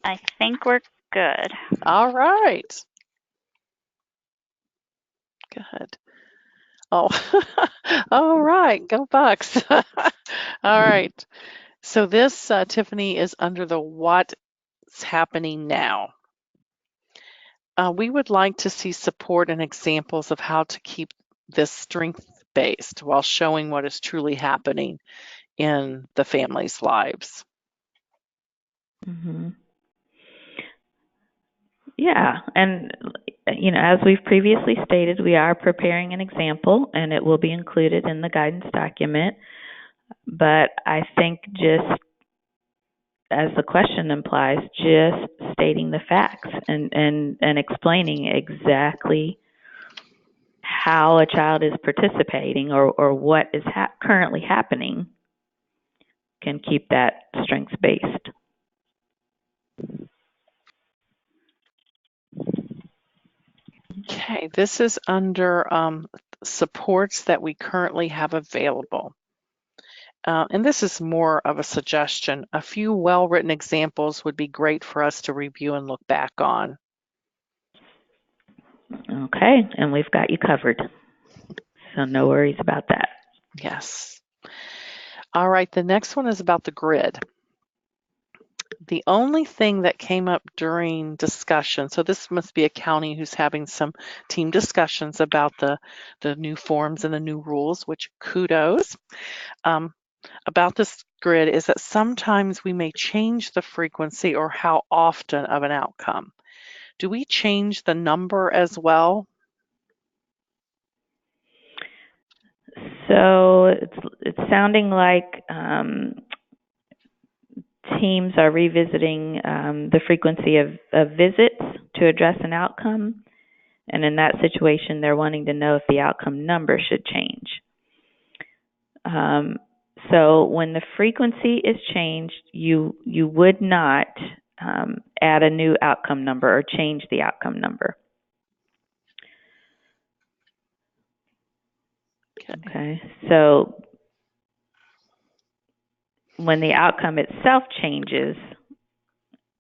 I think we're good. All right. Good. Oh, all right. Go Bucks. All right. So this, Tiffany, is under the what's happening now. We would like to see support and examples of how to keep this strength-based while showing what is truly happening in the families' lives. Mm-hmm. Yeah, and you know, as we've previously stated, we are preparing an example, and it will be included in the guidance document. But I think just as the question implies, just stating the facts and explaining exactly how a child is participating or what is currently happening can keep that strengths-based. Okay, this is under supports that we currently have available. And this is more of a suggestion. A few well-written examples would be great for us to review and look back on. Okay, and we've got you covered. So no worries about that. Yes. All right, the next one is about the grid. The only thing that came up during discussion, so this must be a county who's having some team discussions about the new forms and the new rules, which kudos. About this grid is that sometimes we may change the frequency or how often of an outcome. Do we change the number as well? So it's sounding like teams are revisiting the frequency of visits to address an outcome. And in that situation, they're wanting to know if the outcome number should change. So when the frequency is changed, you would not add a new outcome number or change the outcome number. Okay. So when the outcome itself changes,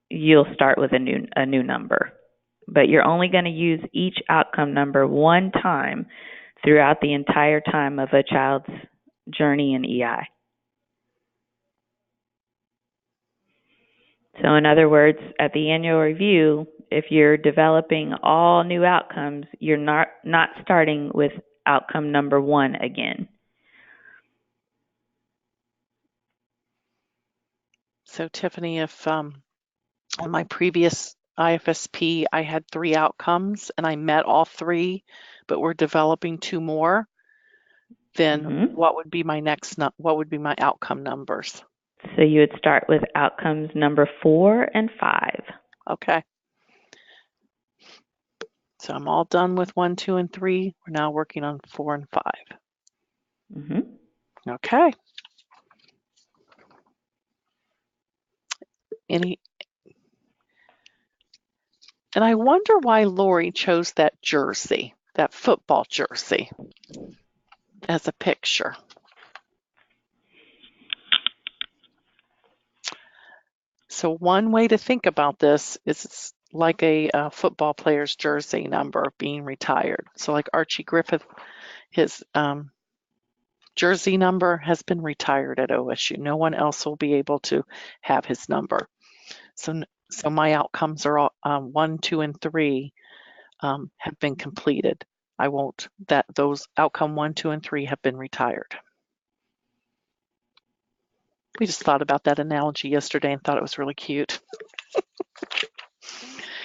you'll start with a new number. But you're only going to use each outcome number one time throughout the entire time of a child's journey in EI. So in other words, at the annual review, if you're developing all new outcomes, you're not starting with outcome number one again. So Tiffany, if on my previous IFSP, I had 3 outcomes and I met all 3, but we're developing 2 more, then what would be my what would be my outcome numbers? So you would start with outcomes number 4 and 5. Okay. So I'm all done with 1, 2, and 3. We're now working on 4 and 5. Okay. And I wonder why Lori chose that jersey, that football jersey, as a picture. So one way to think about this is it's like a football player's jersey number being retired. So like Archie Griffith, his jersey number has been retired at OSU. No one else will be able to have his number. So my outcomes are all 1, 2, and 3 have been completed. I won't, those outcome 1, 2, and 3 have been retired. We just thought about that analogy yesterday and thought it was really cute.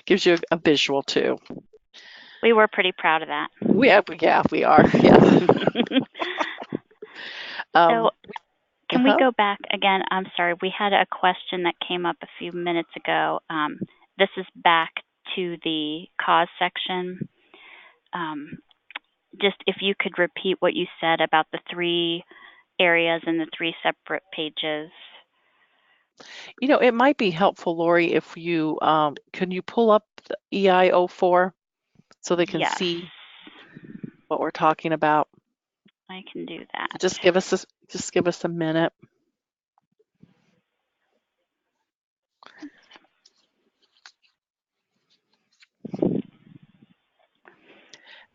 Gives you a visual too. We were pretty proud of that. We are. Yeah. So can we go back again? I'm sorry, we had a question that came up a few minutes ago. This is back to the cause section. Just if you could repeat what you said about the 3 areas and the 3 separate pages. You know, it might be helpful, Lori, if you can you pull up the EI04 so they can see what we're talking about. I can do that. Just give us a minute.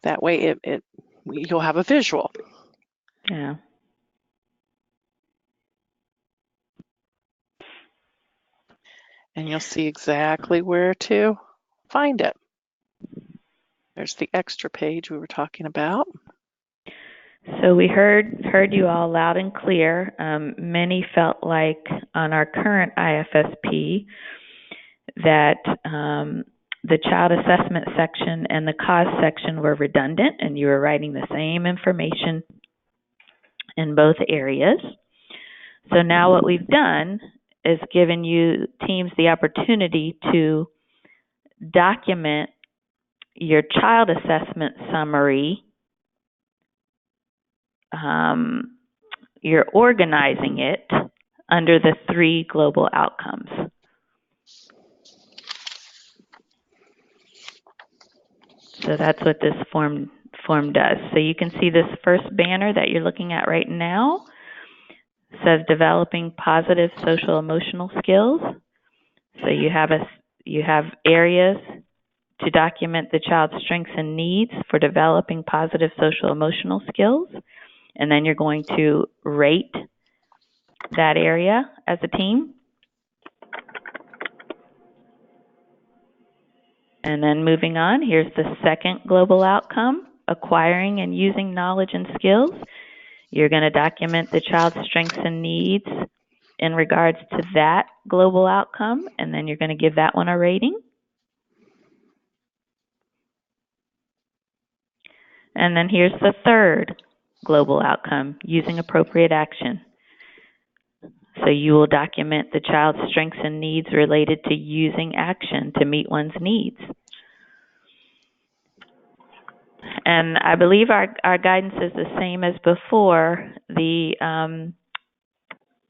That way you'll have a visual. Yeah. And you'll see exactly where to find it. There's the extra page we were talking about. So we heard you all loud and clear. Many felt like on our current IFSP that the child assessment section and the cause section were redundant and you were writing the same information in both areas. So now what we've done is giving you teams the opportunity to document your child assessment summary. You're organizing it under the 3 global outcomes. So that's what this form does. So you can see this first banner that you're looking at right now. It says developing positive social emotional skills. So you have areas to document the child's strengths and needs for developing positive social emotional skills. And then you're going to rate that area as a team. And then moving on, here's the second global outcome, acquiring and using knowledge and skills. You're going to document the child's strengths and needs in regards to that global outcome, and then you're going to give that one a rating. And then here's the third global outcome, using appropriate action. So you will document the child's strengths and needs related to using action to meet one's needs. And I believe our guidance is the same as before. The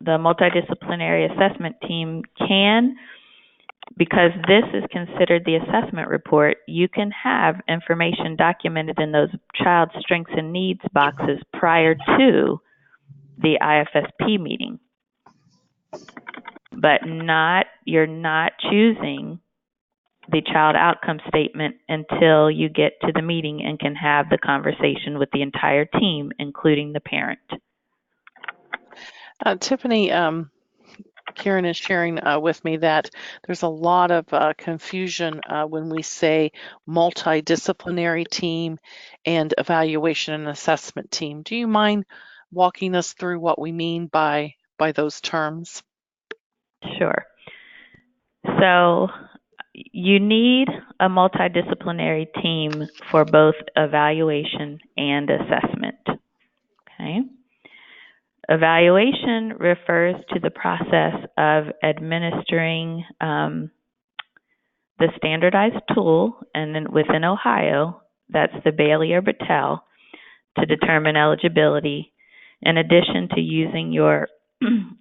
multidisciplinary assessment team can, because this is considered the assessment report, you can have information documented in those child strengths and needs boxes prior to the IFSP meeting. But you're not choosing the child outcome statement until you get to the meeting and can have the conversation with the entire team, including the parent. Tiffany, Karen is sharing with me that there's a lot of confusion when we say multidisciplinary team and evaluation and assessment team. Do you mind walking us through what we mean by those terms? Sure. So you need a multidisciplinary team for both evaluation and assessment. Okay. Evaluation refers to the process of administering the standardized tool, and then within Ohio, that's the Bailey or Battelle, to determine eligibility, in addition to using your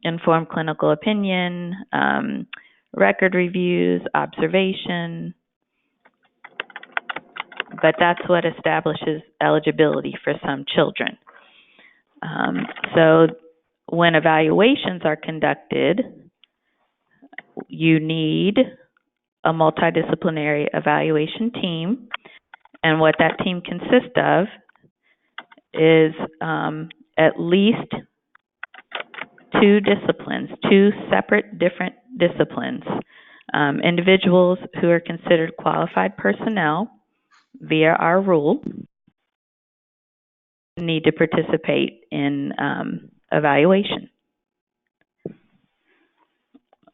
informed clinical opinion, record reviews, observation. But that's what establishes eligibility for some children. So when evaluations are conducted, you need a multidisciplinary evaluation team. And what that team consists of is at least 2 disciplines, 2 separate different disciplines. Individuals who are considered qualified personnel via our rule need to participate in evaluation.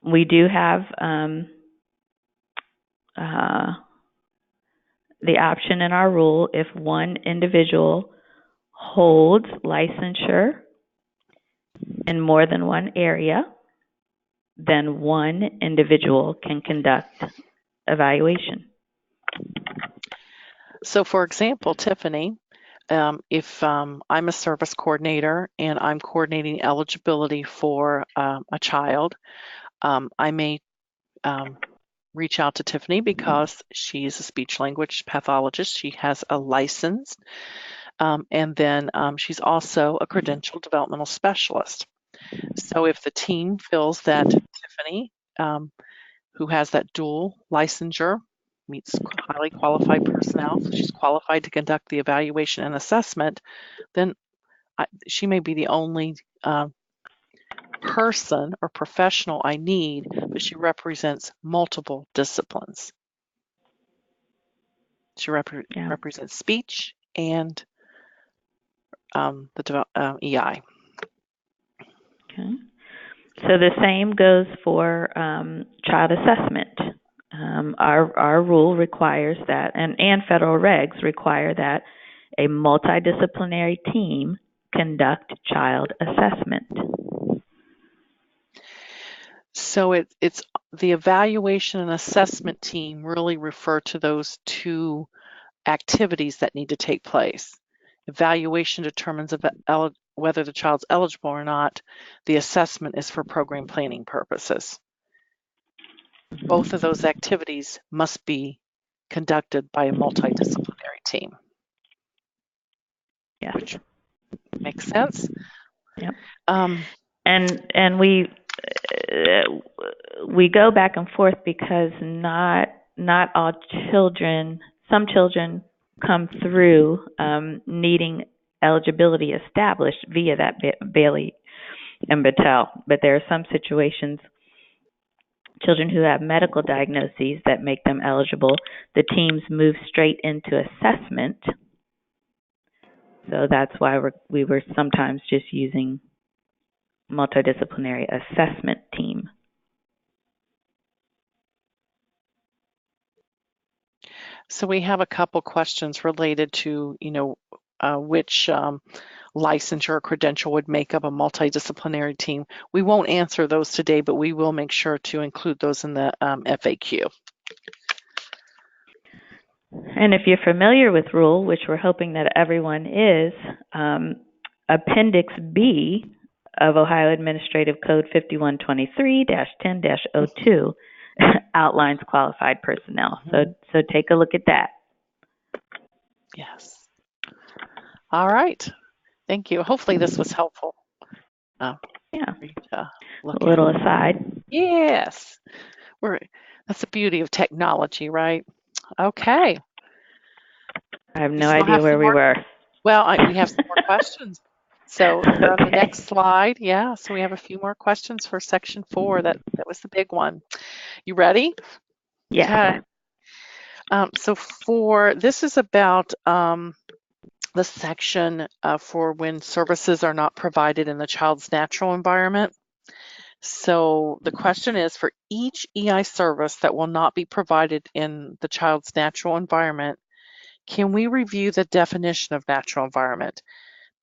We do have the option in our rule, if one individual holds licensure in more than one area, then one individual can conduct evaluation. So for example, Tiffany, if I'm a service coordinator and I'm coordinating eligibility for a child, I may reach out to Tiffany because she's a speech language pathologist. She has a license, and then she's also a credentialed developmental specialist. So if the team feels that Tiffany, who has that dual licensure, meets highly qualified personnel, so she's qualified to conduct the evaluation and assessment, then she may be the only person or professional I need, but she represents multiple disciplines. She represents speech and the EI. Okay. So the same goes for child assessment. Our rule requires that, and federal regs require that a multidisciplinary team conduct child assessment. So it's the evaluation and assessment team really refer to those two activities that need to take place. Evaluation determines whether the child's eligible or not. The assessment is for program planning purposes. Both of those activities must be conducted by a multidisciplinary team. Yes. Which makes sense. Yep. And we go back and forth because not all children. Some children come through needing eligibility established via that Bailey and Battelle, but there are some situations, children who have medical diagnoses that make them eligible, the teams move straight into assessment. So that's why we were sometimes just using multidisciplinary assessment team. So we have a couple questions related to, which licensure or credential would make up a multidisciplinary team. We won't answer those today, but we will make sure to include those in the FAQ. And if you're familiar with RULE, which we're hoping that everyone is, Appendix B of Ohio Administrative Code 5123-10-02 outlines qualified personnel. So take a look at that. Yes. All right. Thank you. Hopefully this was helpful. Yeah. A little aside. Yes. That's the beauty of technology, right? Okay. I have no idea where we were. Well, we have some more questions. So Okay. On the next slide, so we have a few more questions for section 4. That was the big one. You ready? Yeah. Okay. So this is about the section for when services are not provided in the child's natural environment. So the question is, for each EI service that will not be provided in the child's natural environment, can we review the definition of natural environment?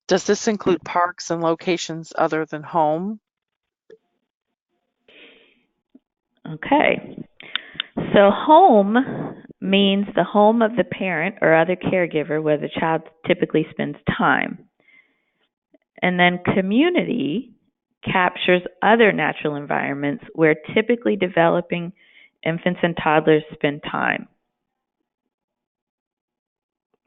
Does this include parks and locations other than home? Okay. So home means the home of the parent or other caregiver where the child typically spends time. And then community captures other natural environments where typically developing infants and toddlers spend time.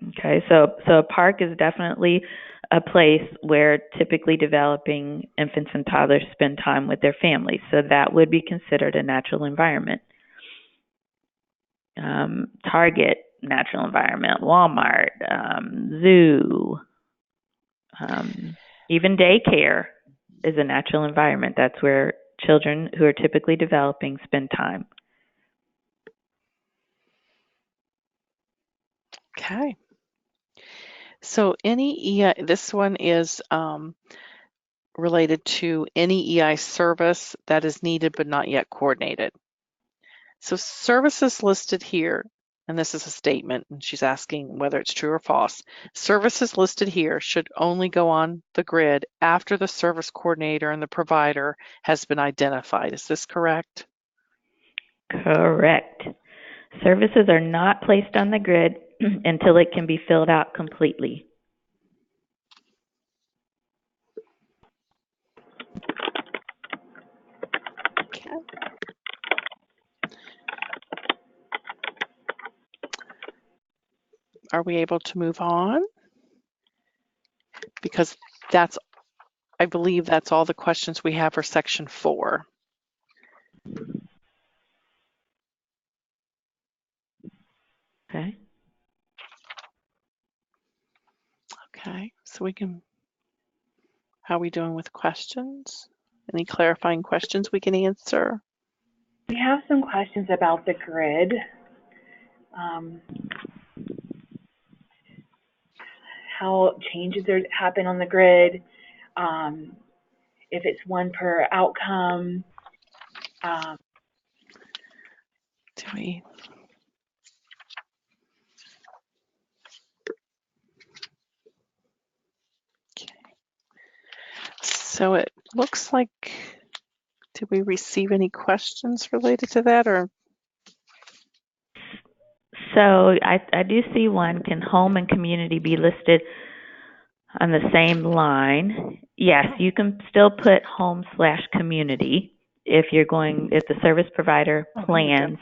Okay, so a park is definitely a place where typically developing infants and toddlers spend time with their families. So that would be considered a natural environment. Target, natural environment. Walmart, zoo, even daycare is a natural environment. That's where children who are typically developing spend time. Okay. So any EI, this one is related to any EI service that is needed but not yet coordinated. So services listed here, and this is a statement, and she's asking whether it's true or false. Services listed here should only go on the grid after the service coordinator and the provider has been identified. Is this correct? Correct. Services are not placed on the grid until it can be filled out completely. Okay. Are we able to move on? Because I believe that's all the questions we have for section 4. Okay. Okay, so how are we doing with questions? Any clarifying questions we can answer? We have some questions about the grid. How changes happen on the grid, if it's one per outcome. Okay. So it looks like, Did we receive any questions related to that, or? So I do see one. Can home and community be listed on the same line? Yes, you can still put home/community if the service provider plans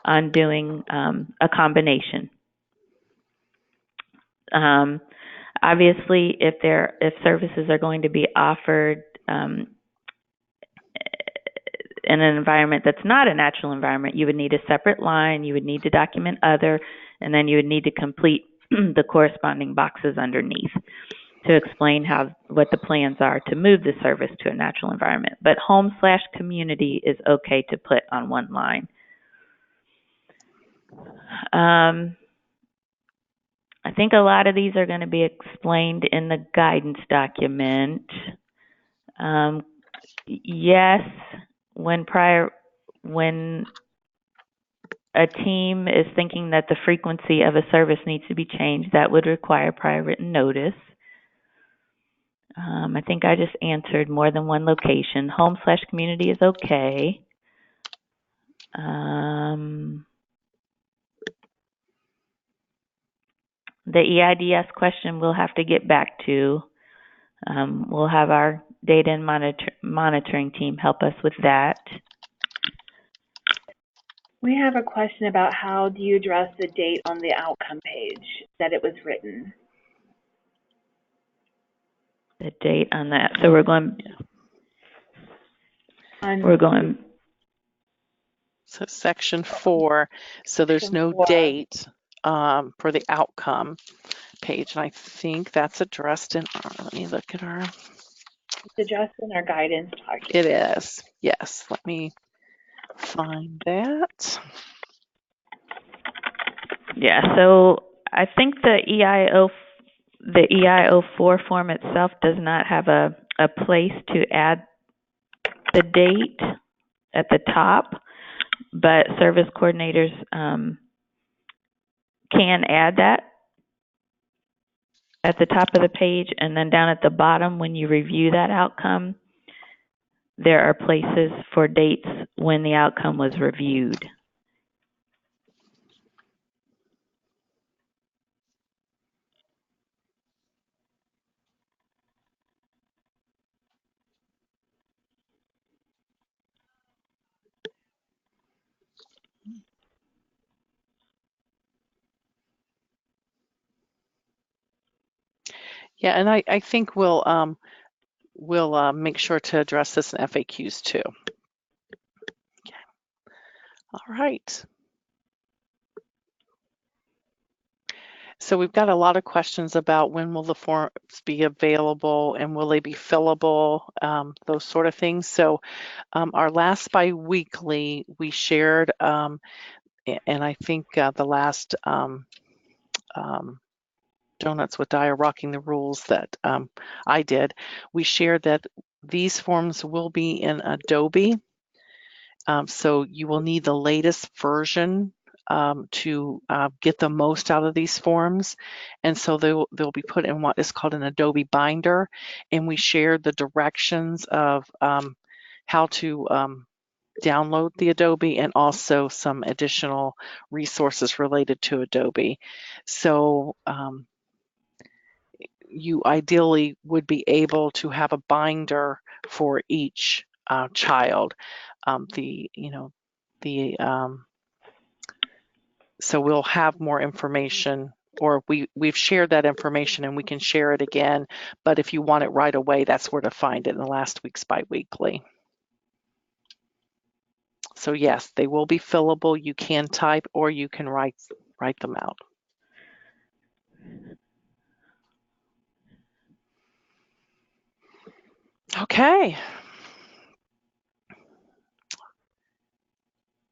on doing a combination. Obviously, if services are going to be offered in an environment that's not a natural environment, you would need a separate line, you would need to document other, and then you would need to complete the corresponding boxes underneath to explain what the plans are to move the service to a natural environment. But home/community is okay to put on one line. I think a lot of these are going to be explained in the guidance document. Yes, when a team is thinking that the frequency of a service needs to be changed, that would require prior written notice. I think I just answered more than one location. Home/community is okay. The EIDS question we'll have to get back to. We'll have our data and monitoring team help us with that. We have a question about how do you address the date on the outcome page that it was written? The date on that. So we're going. So section 4. So there's no date for the outcome page, and I think that's addressed in our. Let me look at our. It's addressed in our guidance document. It is. Yes. Let me find that. Yeah. So I think the EIO4 form itself does not have a place to add the date at the top, but service coordinators can add that at the top of the page, and then down at the bottom when you review that outcome, there are places for dates when the outcome was reviewed. Yeah, and I think we'll make sure to address this in FAQs too. Okay. All right. So we've got a lot of questions about when will the forms be available and will they be fillable, those sort of things. So our last bi-weekly we shared, and I think the last Donuts with Dyer Rocking the Rules that I did, we shared that these forms will be in Adobe. So you will need the latest version to get the most out of these forms. And so they'll be put in what is called an Adobe binder. And we shared the directions of how to download the Adobe and also some additional resources related to Adobe. So you ideally would be able to have a binder for each child. So we'll have more information, or we've shared that information and we can share it again, but if you want it right away, that's where to find it in the last week's bi-weekly. So yes, they will be fillable. You can type or you can write them out. Okay.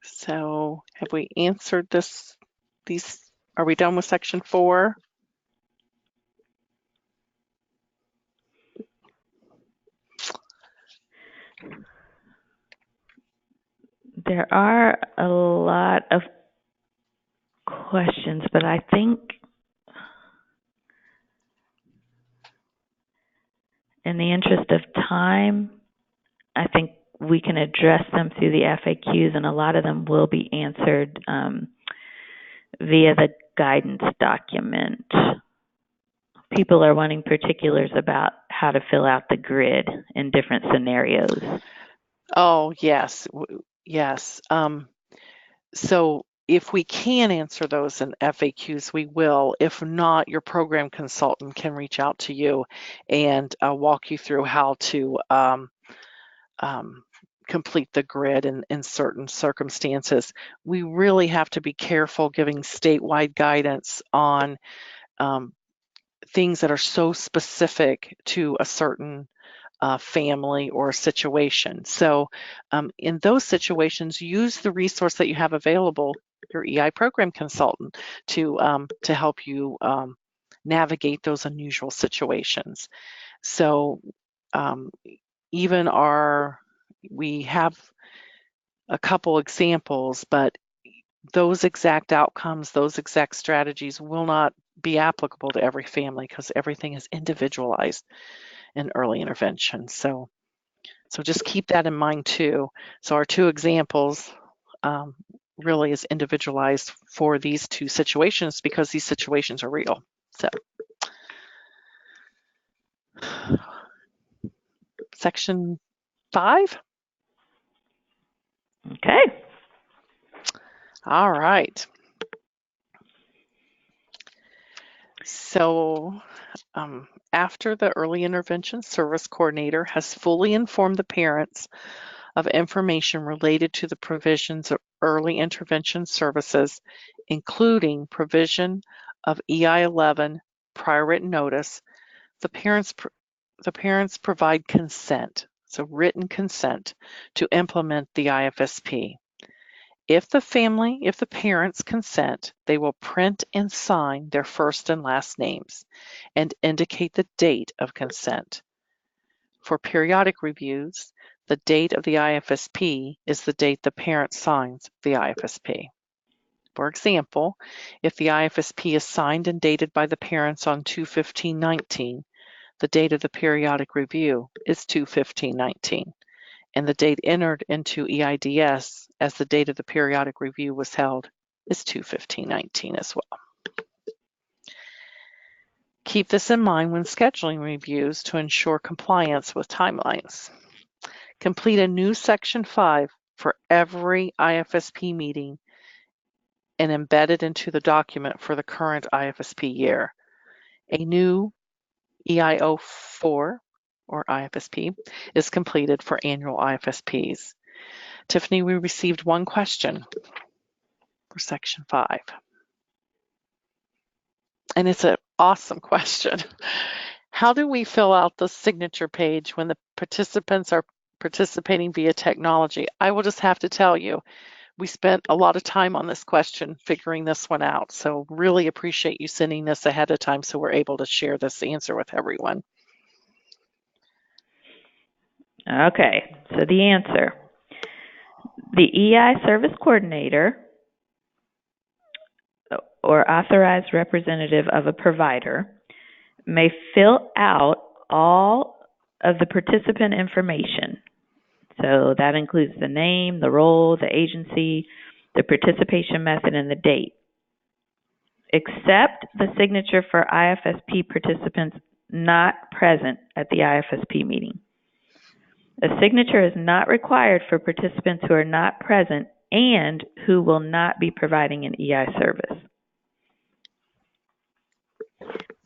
So have we answered these? Are we done with section 4? There are a lot of questions, but I think in the interest of time, I think we can address them through the FAQs, and a lot of them will be answered via the guidance document. People are wanting particulars about how to fill out the grid in different scenarios. Oh, yes, yes. So if we can answer those in FAQs, we will. If not, your program consultant can reach out to you and walk you through how to complete the grid in certain circumstances. We really have to be careful giving statewide guidance on things that are so specific to a certain family or situation. So in those situations, use the resource that you have available, your EI program consultant, to help you navigate those unusual situations. So even we have a couple examples, but those exact outcomes, those exact strategies will not be applicable to every family because everything is individualized in early intervention. So just keep that in mind too. So our two examples really is individualized for these two situations because these situations are real. So section 5. Okay. All right. So after the early intervention service coordinator has fully informed the parents of information related to the provisions of early intervention services, including provision of EI 11 prior written notice, the parents provide consent, so written consent, to implement the IFSP. If the parents consent, they will print and sign their first and last names and indicate the date of consent. For periodic reviews, the date of the IFSP is the date the parent signs the IFSP. For example, if the IFSP is signed and dated by the parents on 2/15/19, the date of the periodic review is 2/15/19, and the date entered into EIDS as the date of the periodic review was held is 2/15/19 as well. Keep this in mind when scheduling reviews to ensure compliance with timelines. Complete a new Section 5 for every IFSP meeting and embed it into the document for the current IFSP year. A new EIO4 or IFSP is completed for annual IFSPs. Tiffany, we received one question for Section 5. And it's an awesome question. How do we fill out the signature page when the participants are participating via technology? I will just have to tell you, we spent a lot of time on this question, figuring this one out. So really appreciate you sending this ahead of time so we're able to share this answer with everyone. Okay, so the answer. The EI service coordinator or authorized representative of a provider may fill out all of the participant information. So that includes the name, the role, the agency, the participation method, and the date, except the signature for IFSP participants not present at the IFSP meeting. A signature is not required for participants who are not present and who will not be providing an EI service.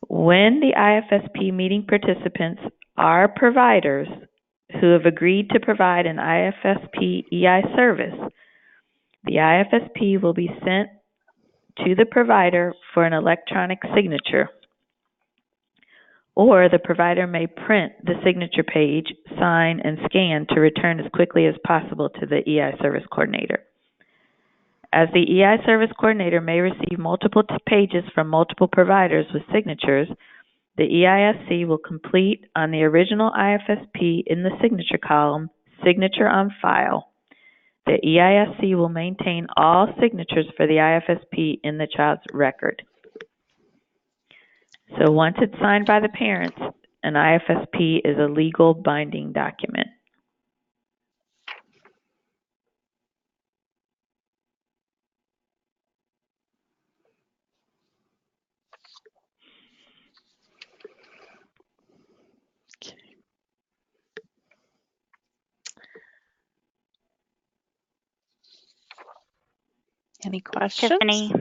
When the IFSP meeting participants are providers who have agreed to provide an IFSP EI service, the IFSP will be sent to the provider for an electronic signature, or the provider may print the signature page, sign, and scan to return as quickly as possible to the EI service coordinator. As the EI service coordinator may receive multiple pages from multiple providers with signatures, the EISC will complete on the original IFSP in the signature column, signature on file. The EISC will maintain all signatures for the IFSP in the child's record. So once it's signed by the parents, an IFSP is a legal binding document. Any questions? Tiffany,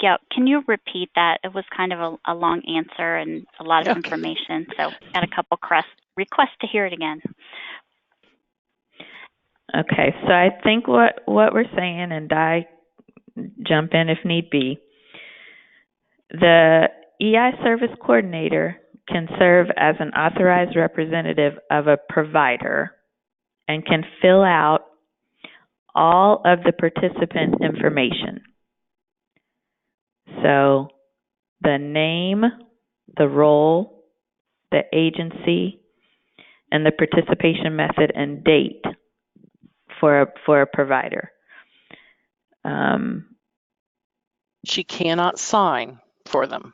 yeah, can you repeat that? It was kind of a long answer and a lot of information, so got a couple requests to hear it again. Okay, so I think what we're saying, and I jump in if need be, the EI service coordinator can serve as an authorized representative of a provider and can fill out all of the participant information. So the name, the role, the agency, and the participation method and date for a provider. She cannot sign for them.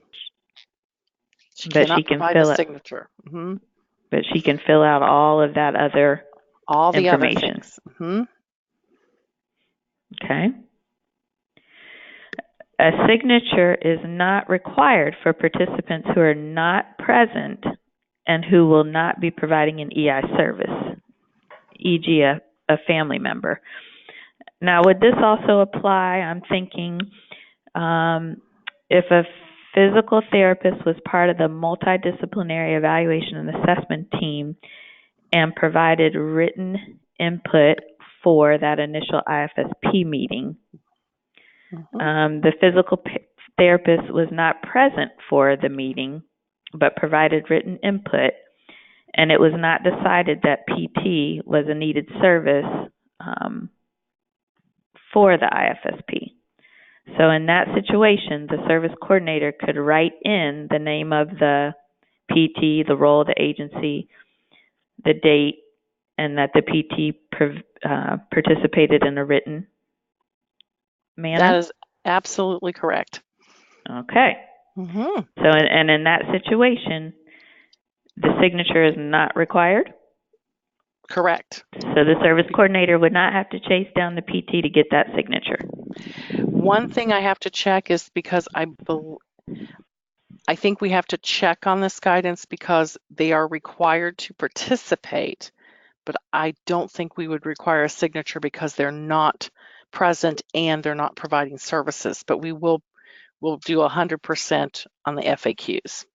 She but cannot she can provide fill a it, signature. Mm-hmm. But she can fill out all of that other all the information. Other things. Mm-hmm. Okay. A signature is not required for participants who are not present and who will not be providing an EI service, e.g. a family member. Now, would this also apply? I'm thinking if a physical therapist was part of the multidisciplinary evaluation and assessment team and provided written input for that initial IFSP meeting. The physical therapist was not present for the meeting, but provided written input, and it was not decided that PT was a needed service for the IFSP. So in that situation, the service coordinator could write in the name of the PT, the role of the agency, the date, and that the PT participated in a written manner? That is absolutely correct. Okay. Mm-hmm. So, and in that situation, the signature is not required? Correct. So the service coordinator would not have to chase down the PT to get that signature? One thing I have to check is because I think we have to check on this guidance because they are required to participate, but I don't think we would require a signature because they're not present and they're not providing services, but we'll do 100% on the FAQs.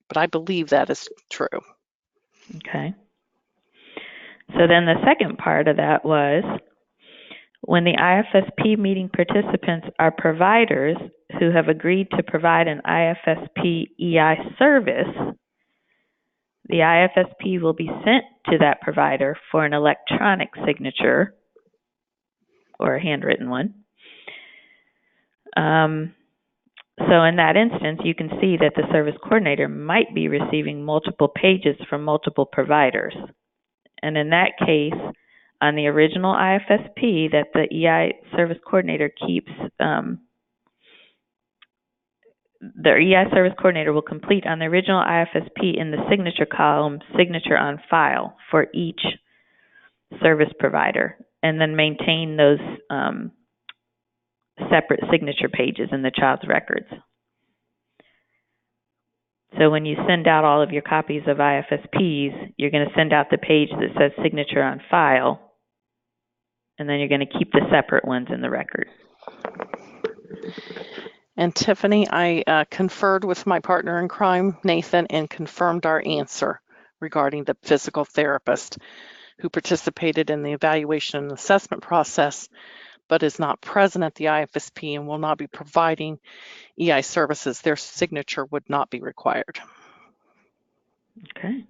But I believe that is true. Okay. So then the second part of that was, when the IFSP meeting participants are providers who have agreed to provide an IFSP EI service, the IFSP will be sent to that provider for an electronic signature or a handwritten one. So in that instance, you can see that the service coordinator might be receiving multiple pages from multiple providers. And in that case, on the original IFSP that the EI service coordinator keeps, the EI service coordinator will complete on the original IFSP in the signature column, signature on file for each service provider, and then maintain those separate signature pages in the child's records. So when you send out all of your copies of IFSPs, you're going to send out the page that says signature on file, and then you're going to keep the separate ones in the record. And Tiffany, I conferred with my partner in crime, Nathan, and confirmed our answer regarding the physical therapist who participated in the evaluation and assessment process, but is not present at the IFSP and will not be providing EI services. Their signature would not be required. Okay.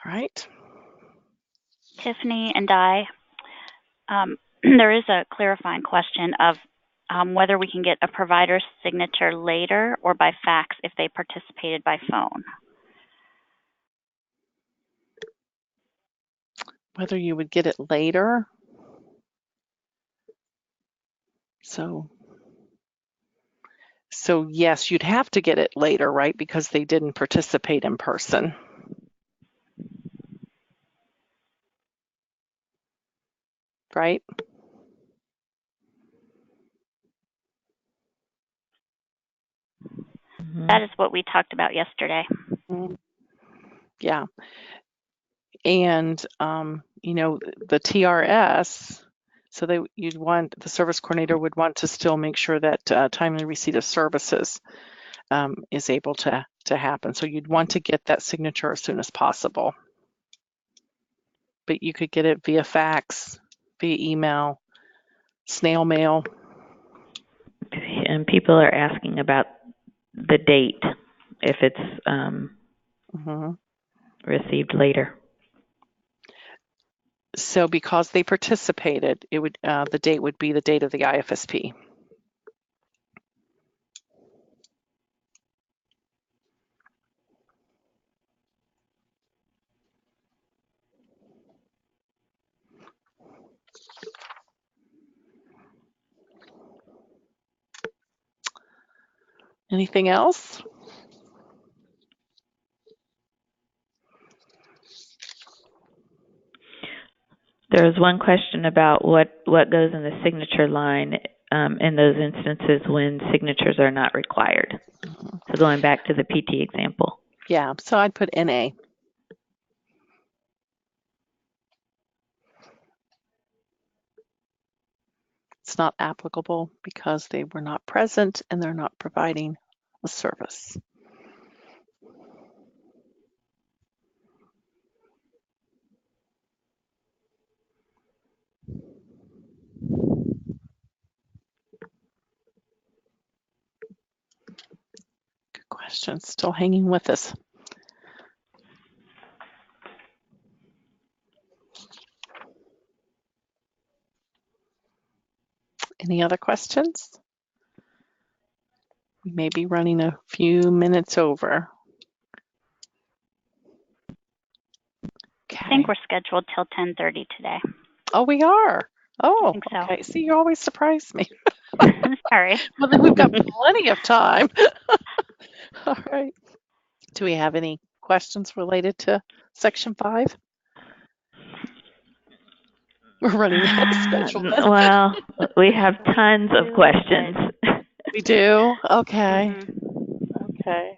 All right. Tiffany and I, there is a clarifying question of whether we can get a provider's signature later or by fax if they participated by phone. Whether you would get it later. So yes, you'd have to get it later, right? Because they didn't participate in person. Right? That is what we talked about yesterday. Mm-hmm. Yeah. And, you know, the TRS, so the service coordinator would want to still make sure that timely receipt of services is able to happen. So you'd want to get that signature as soon as possible. But you could get it via fax, via email, snail mail. And people are asking about the date, if it's received later. So because they participated, it would the date would be the date of the IFSP. Anything else? There was one question about what goes in the signature line in those instances when signatures are not required. So going back to the PT example. Yeah, so I'd put NA. It's not applicable because they were not present and they're not providing a service. Good question. Still hanging with us. Any other questions? We may be running a few minutes over. Okay. I think we're scheduled till 10:30 today. Oh, we are. Oh, I think so. Okay. See, you always surprise me. Sorry. Well, then we've got plenty of time. All right. Do we have any questions related to Section 5? We're running out of schedule. Well, we have tons of questions. We do? Okay. Okay.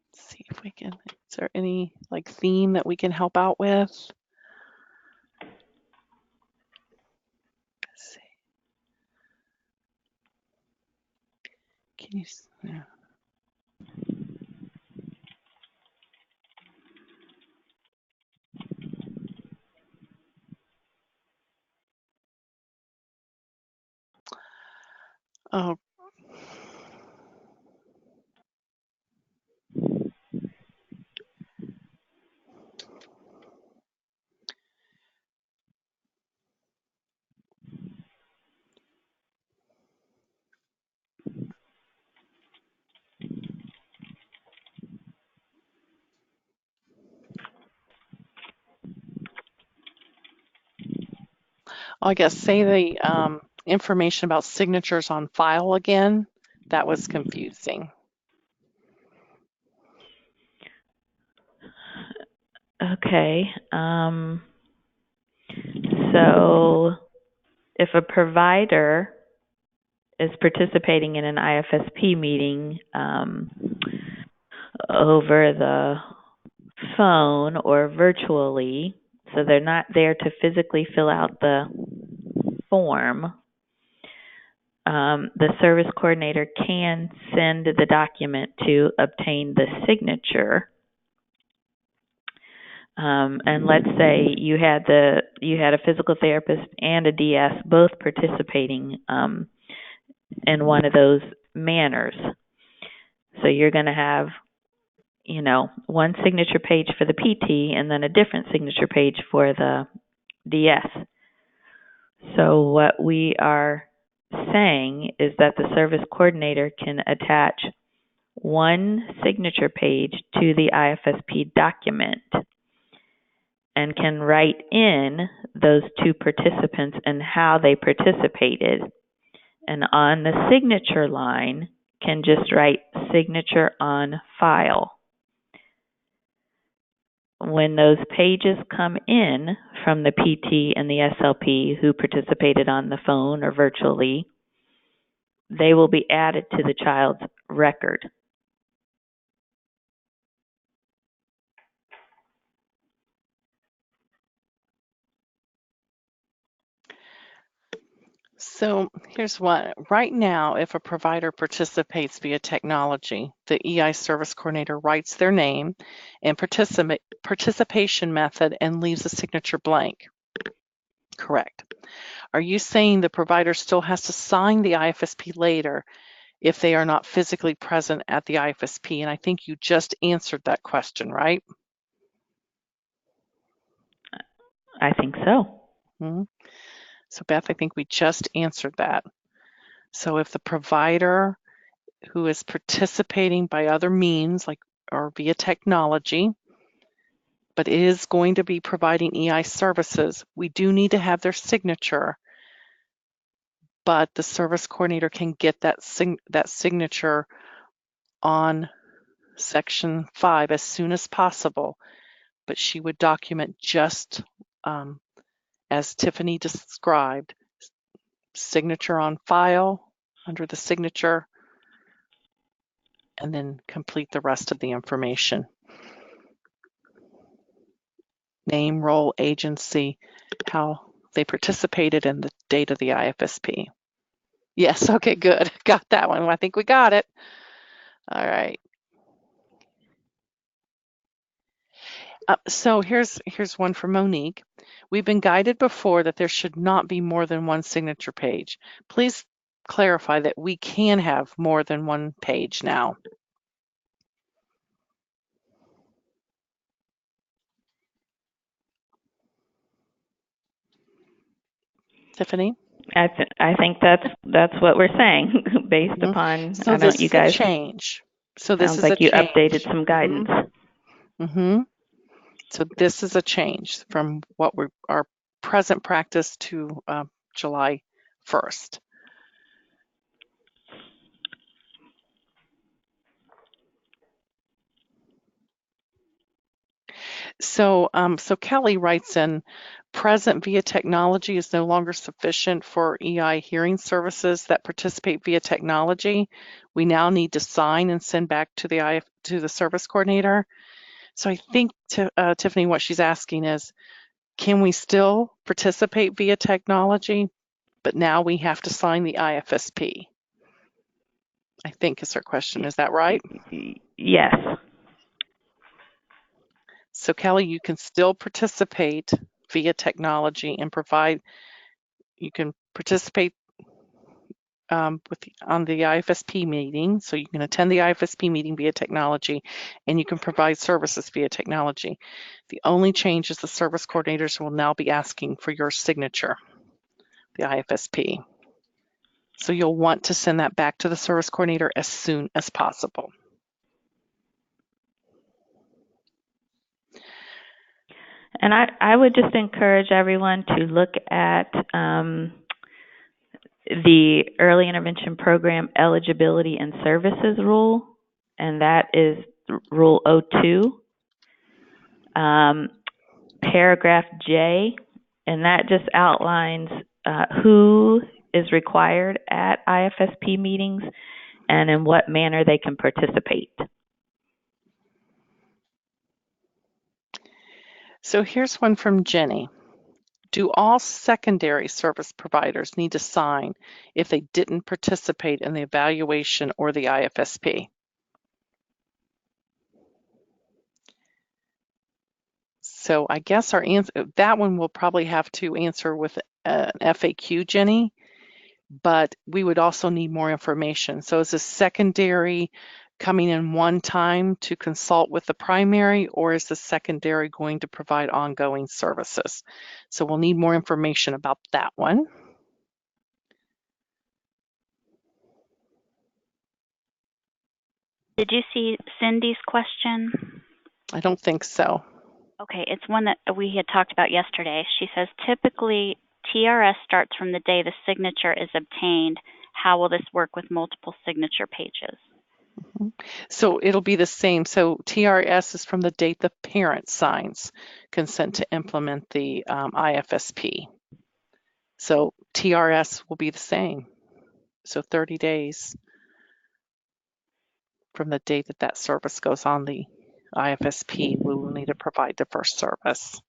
Let's see if we can, is there any theme that we can help out with? Let's see. Can you, yeah. Oh. I guess say the information about signatures on file again. That was confusing. Okay. So if a provider is participating in an IFSP meeting over the phone or virtually, so they're not there to physically fill out the form, the service coordinator can send the document to obtain the signature. And let's say you had a physical therapist and a DS both participating in one of those manners. So you're going to have, one signature page for the PT and then a different signature page for the DS. So what we are saying is that the service coordinator can attach one signature page to the IFSP document and can write in those two participants and how they participated. And on the signature line, can just write signature on file. When those pages come in from the PT and the SLP who participated on the phone or virtually, they will be added to the child's record. So here's one. Right now, if a provider participates via technology, the EI service coordinator writes their name and participation method and leaves a signature blank. Correct. Are you saying the provider still has to sign the IFSP later if they are not physically present at the IFSP? And I think you just answered that question, right? I think so. Mm-hmm. So Beth, I think we just answered that. So if the provider who is participating by other means, like or via technology, but is going to be providing EI services, we do need to have their signature, but the service coordinator can get that signature on Section 5 as soon as possible, but she would document just as Tiffany described, signature on file under the signature, and then complete the rest of the information. Name, role, agency, how they participated, and the date of the IFSP. Yes, okay, good. Got that one. I think we got it. All right. So here's one from Monique. We've been guided before that there should not be more than one signature page. Please clarify that we can have more than one page now. Tiffany? I think that's what we're saying based upon. So I don't. this You is a guys. change. So this Sounds is like a you change. updated some guidance. So this is a change from what our present practice to July 1st. So Kelly writes in, present via technology is no longer sufficient for EI hearing services that participate via technology. We now need to sign and send back to the service coordinator. So I think Tiffany, what she's asking is, can we still participate via technology, but now we have to sign the IFSP? I think is her question. Is that right? Yes. So Kelly, you can still participate via technology and you can participate on the IFSP meeting. So you can attend the IFSP meeting via technology, and you can provide services via technology. The only change is the service coordinators will now be asking for your signature, the IFSP. So you'll want to send that back to the service coordinator as soon as possible. And I would just encourage everyone to look at the Early Intervention Program Eligibility and Services Rule, and that is Rule 02, paragraph J, and that just outlines who is required at IFSP meetings and in what manner they can participate. So here's one from Jenny. Do all secondary service providers need to sign if they didn't participate in the evaluation or the IFSP? So I guess our answer, that one we'll probably have to answer with an FAQ, Jenny, but we would also need more information. So is a secondary coming in one time to consult with the primary, or is the secondary going to provide ongoing services? So we'll need more information about that one. Did you see Cindy's question? I don't think so. Okay, it's one that we had talked about yesterday. She says, typically TRS starts from the day the signature is obtained. How will this work with multiple signature pages? So it'll be the same. So TRS is from the date the parent signs consent to implement the IFSP. So TRS will be the same. So 30 days from the date that service goes on the IFSP, we will need to provide the first service.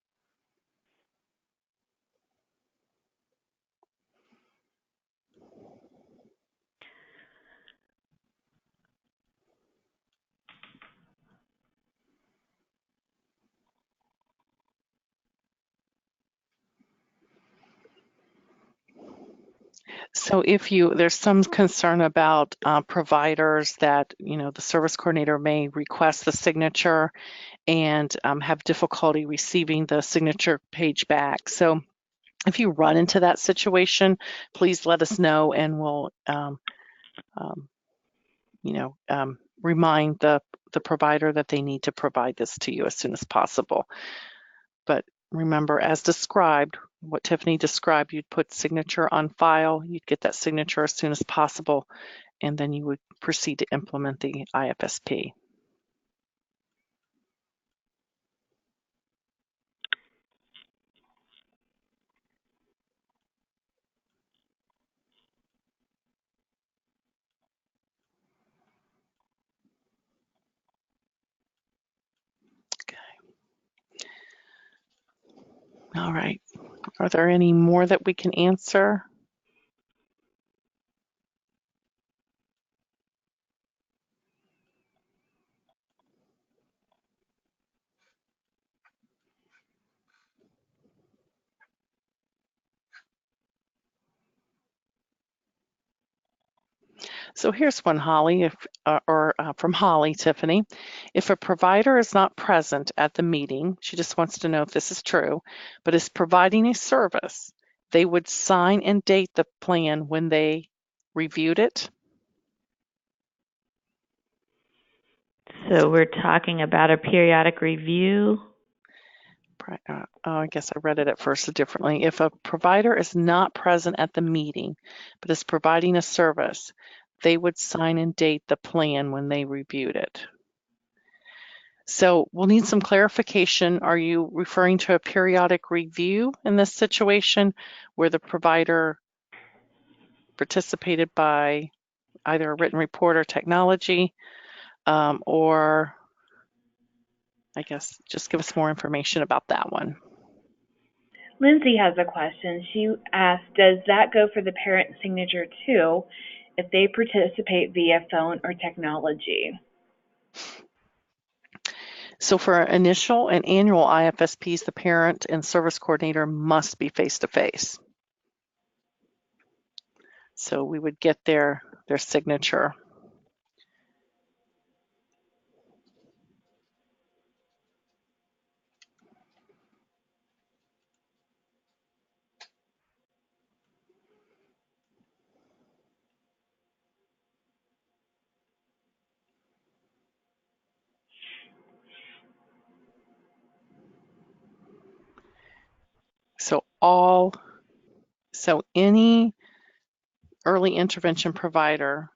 So if there's some concern about providers that, the service coordinator may request the signature and have difficulty receiving the signature page back. So if you run into that situation, please let us know, and we'll, remind the provider that they need to provide this to you as soon as possible. But remember, as described, what Tiffany described, you'd put signature on file, you'd get that signature as soon as possible, and then you would proceed to implement the IFSP. All right. Are there any more that we can answer? So here's one, Holly, from Holly, Tiffany. If a provider is not present at the meeting, she just wants to know if this is true, but is providing a service, they would sign and date the plan when they reviewed it? So we're talking about a periodic review. I guess I read it at first differently. If a provider is not present at the meeting, but is providing a service, they would sign and date the plan when they reviewed it. So we'll need some clarification. Are you referring to a periodic review in this situation where the provider participated by either a written report or technology, or I guess just give us more information about that one. Lindsay has a question. She asked, does that go for the parent signature too if they participate via phone or technology? So for initial and annual IFSPs, the parent and service coordinator must be face-to-face. So we would get their signature. So any early intervention provider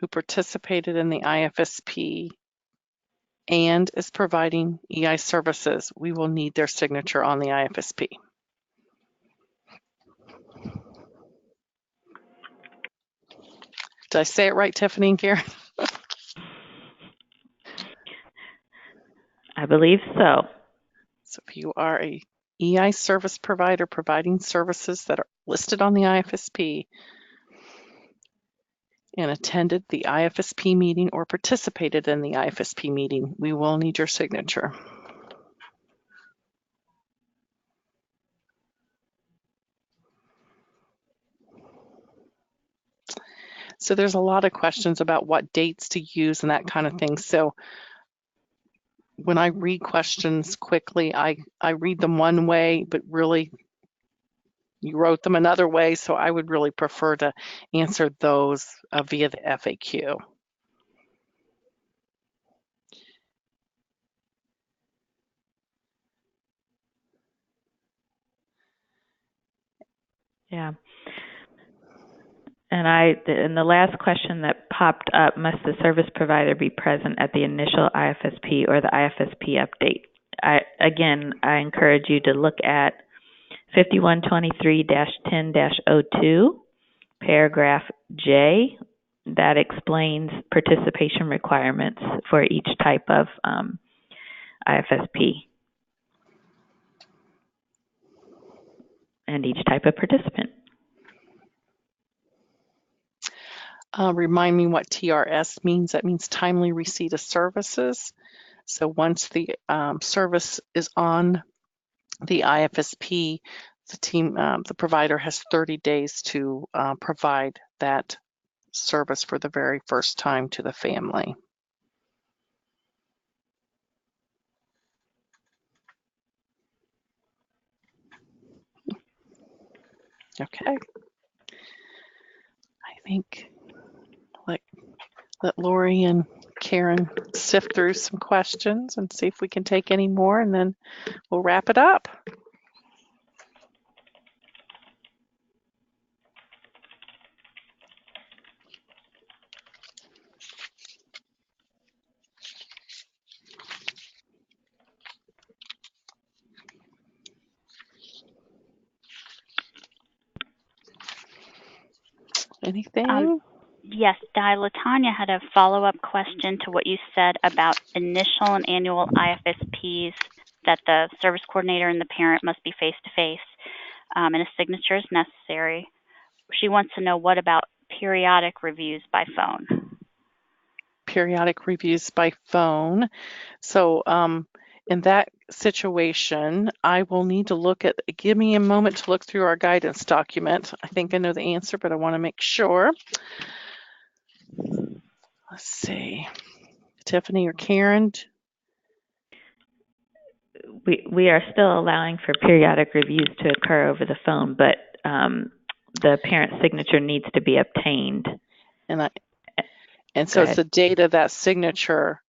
who participated in the IFSP and is providing EI services, we will need their signature on the IFSP. Did I say it right, Tiffany and Karen? I believe so. So if you are a EI service provider providing services that are listed on the IFSP and attended the IFSP meeting or participated in the IFSP meeting, we will need your signature. So there's a lot of questions about what dates to use and that kind of thing. So when I read questions quickly, I read them one way, but really you wrote them another way. So I would really prefer to answer those via the FAQ. Yeah. And the last question that popped up, must the service provider be present at the initial IFSP or the IFSP update? I encourage you to look at 5123-10-02, paragraph J, that explains participation requirements for each type of IFSP and each type of participant. Remind me what TRS means. That means timely receipt of services. So once the service is on the IFSP, the provider has 30 days to provide that service for the very first time to the family. Okay. I think let Lori and Karen sift through some questions and see if we can take any more, and then we'll wrap it up. Anything? Yes, Di, LaTanya had a follow-up question to what you said about initial and annual IFSPs, that the service coordinator and the parent must be face-to-face, and a signature is necessary. She wants to know, what about periodic reviews by phone? Periodic reviews by phone. So in that situation, I will need to give me a moment to look through our guidance document. I think I know the answer, but I want to make sure. Let's see. Tiffany or Karen? We are still allowing for periodic reviews to occur over the phone, but the parent signature needs to be obtained. And so it's the date of that signature.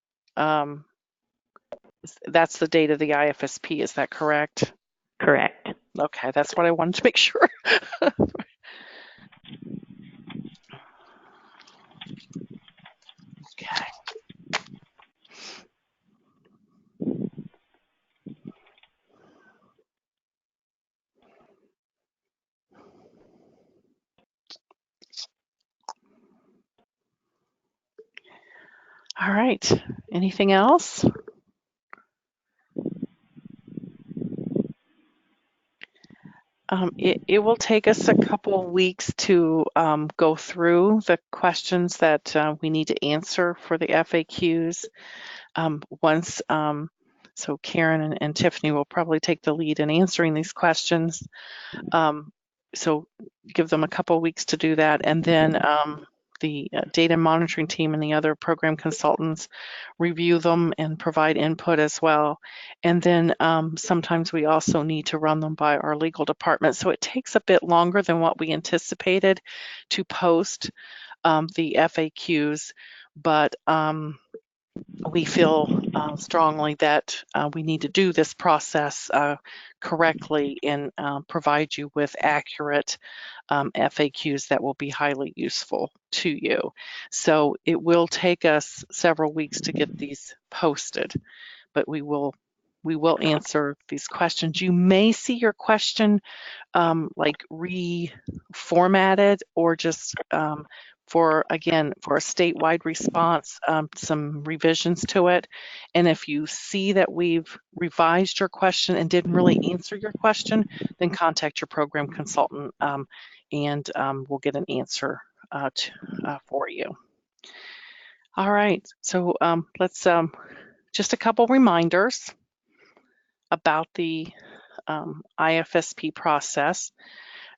That's the date of the IFSP. Is that correct? Correct. Okay, that's what I wanted to make sure. Okay. All right. Anything else? It will take us a couple of weeks to go through the questions that we need to answer for the FAQs. So Karen and Tiffany will probably take the lead in answering these questions. So give them a couple of weeks to do that, and then the data monitoring team and the other program consultants review them and provide input as well. And then sometimes we also need to run them by our legal department. So it takes a bit longer than what we anticipated to post the FAQs, but we feel strongly that we need to do this process correctly and provide you with accurate FAQs that will be highly useful to you. So it will take us several weeks to get these posted, but we will answer these questions. You may see your question like reformatted, or just for a statewide response, some revisions to it. And if you see that we've revised your question and didn't really answer your question, then contact your program consultant and we'll get an answer for you. All right, so let's just a couple reminders about the IFSP process.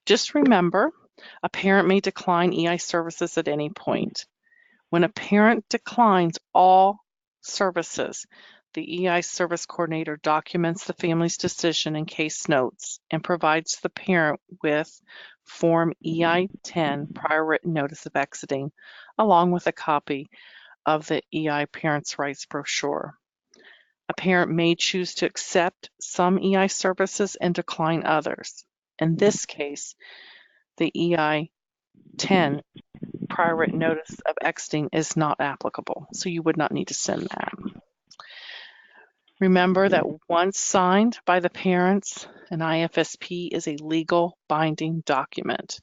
Just remember, a parent may decline EI services at any point. When a parent declines all services, the EI service coordinator documents the family's decision in case notes and provides the parent with Form EI-10, prior written notice of exiting, along with a copy of the EI Parents' Rights brochure. A parent may choose to accept some EI services and decline others. In this case, the EI-10, prior written notice of exiting, is not applicable, so you would not need to send that. Remember that once signed by the parents, an IFSP is a legal binding document.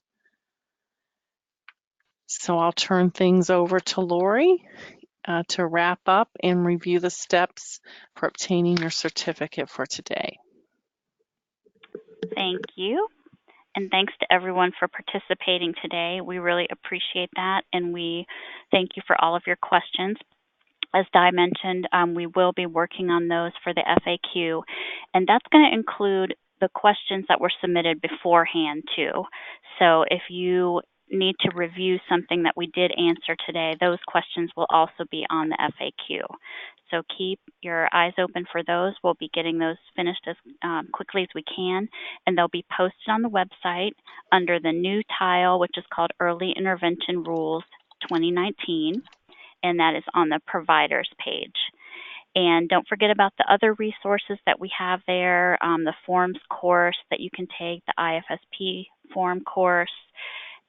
So I'll turn things over to Lori to wrap up and review the steps for obtaining your certificate for today. Thank you. And thanks to everyone for participating today. We really appreciate that, and we thank you for all of your questions. As Di mentioned, we will be working on those for the FAQ, and that's going to include the questions that were submitted beforehand too. So if you need to review something that we did answer today, those questions will also be on the FAQ. So keep your eyes open for those. We'll be getting those finished as quickly as we can, and they'll be posted on the website under the new tile, which is called Early Intervention Rules 2019, and that is on the providers page. And don't forget about the other resources that we have there, the forms course that you can take, the IFSP form course,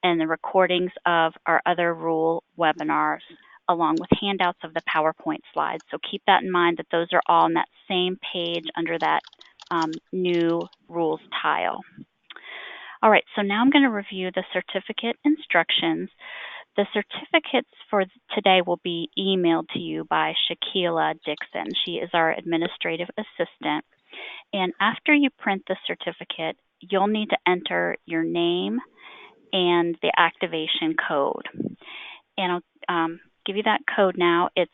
and the recordings of our other rule webinars, along with handouts of the PowerPoint slides. So keep that in mind, that those are all on that same page under that new rules tile. All right, so now I'm going to review the certificate instructions. The certificates for today will be emailed to you by Shaquila Dixon. She is our administrative assistant. And after you print the certificate, you'll need to enter your name and the activation code. And I'll give you that code now. It's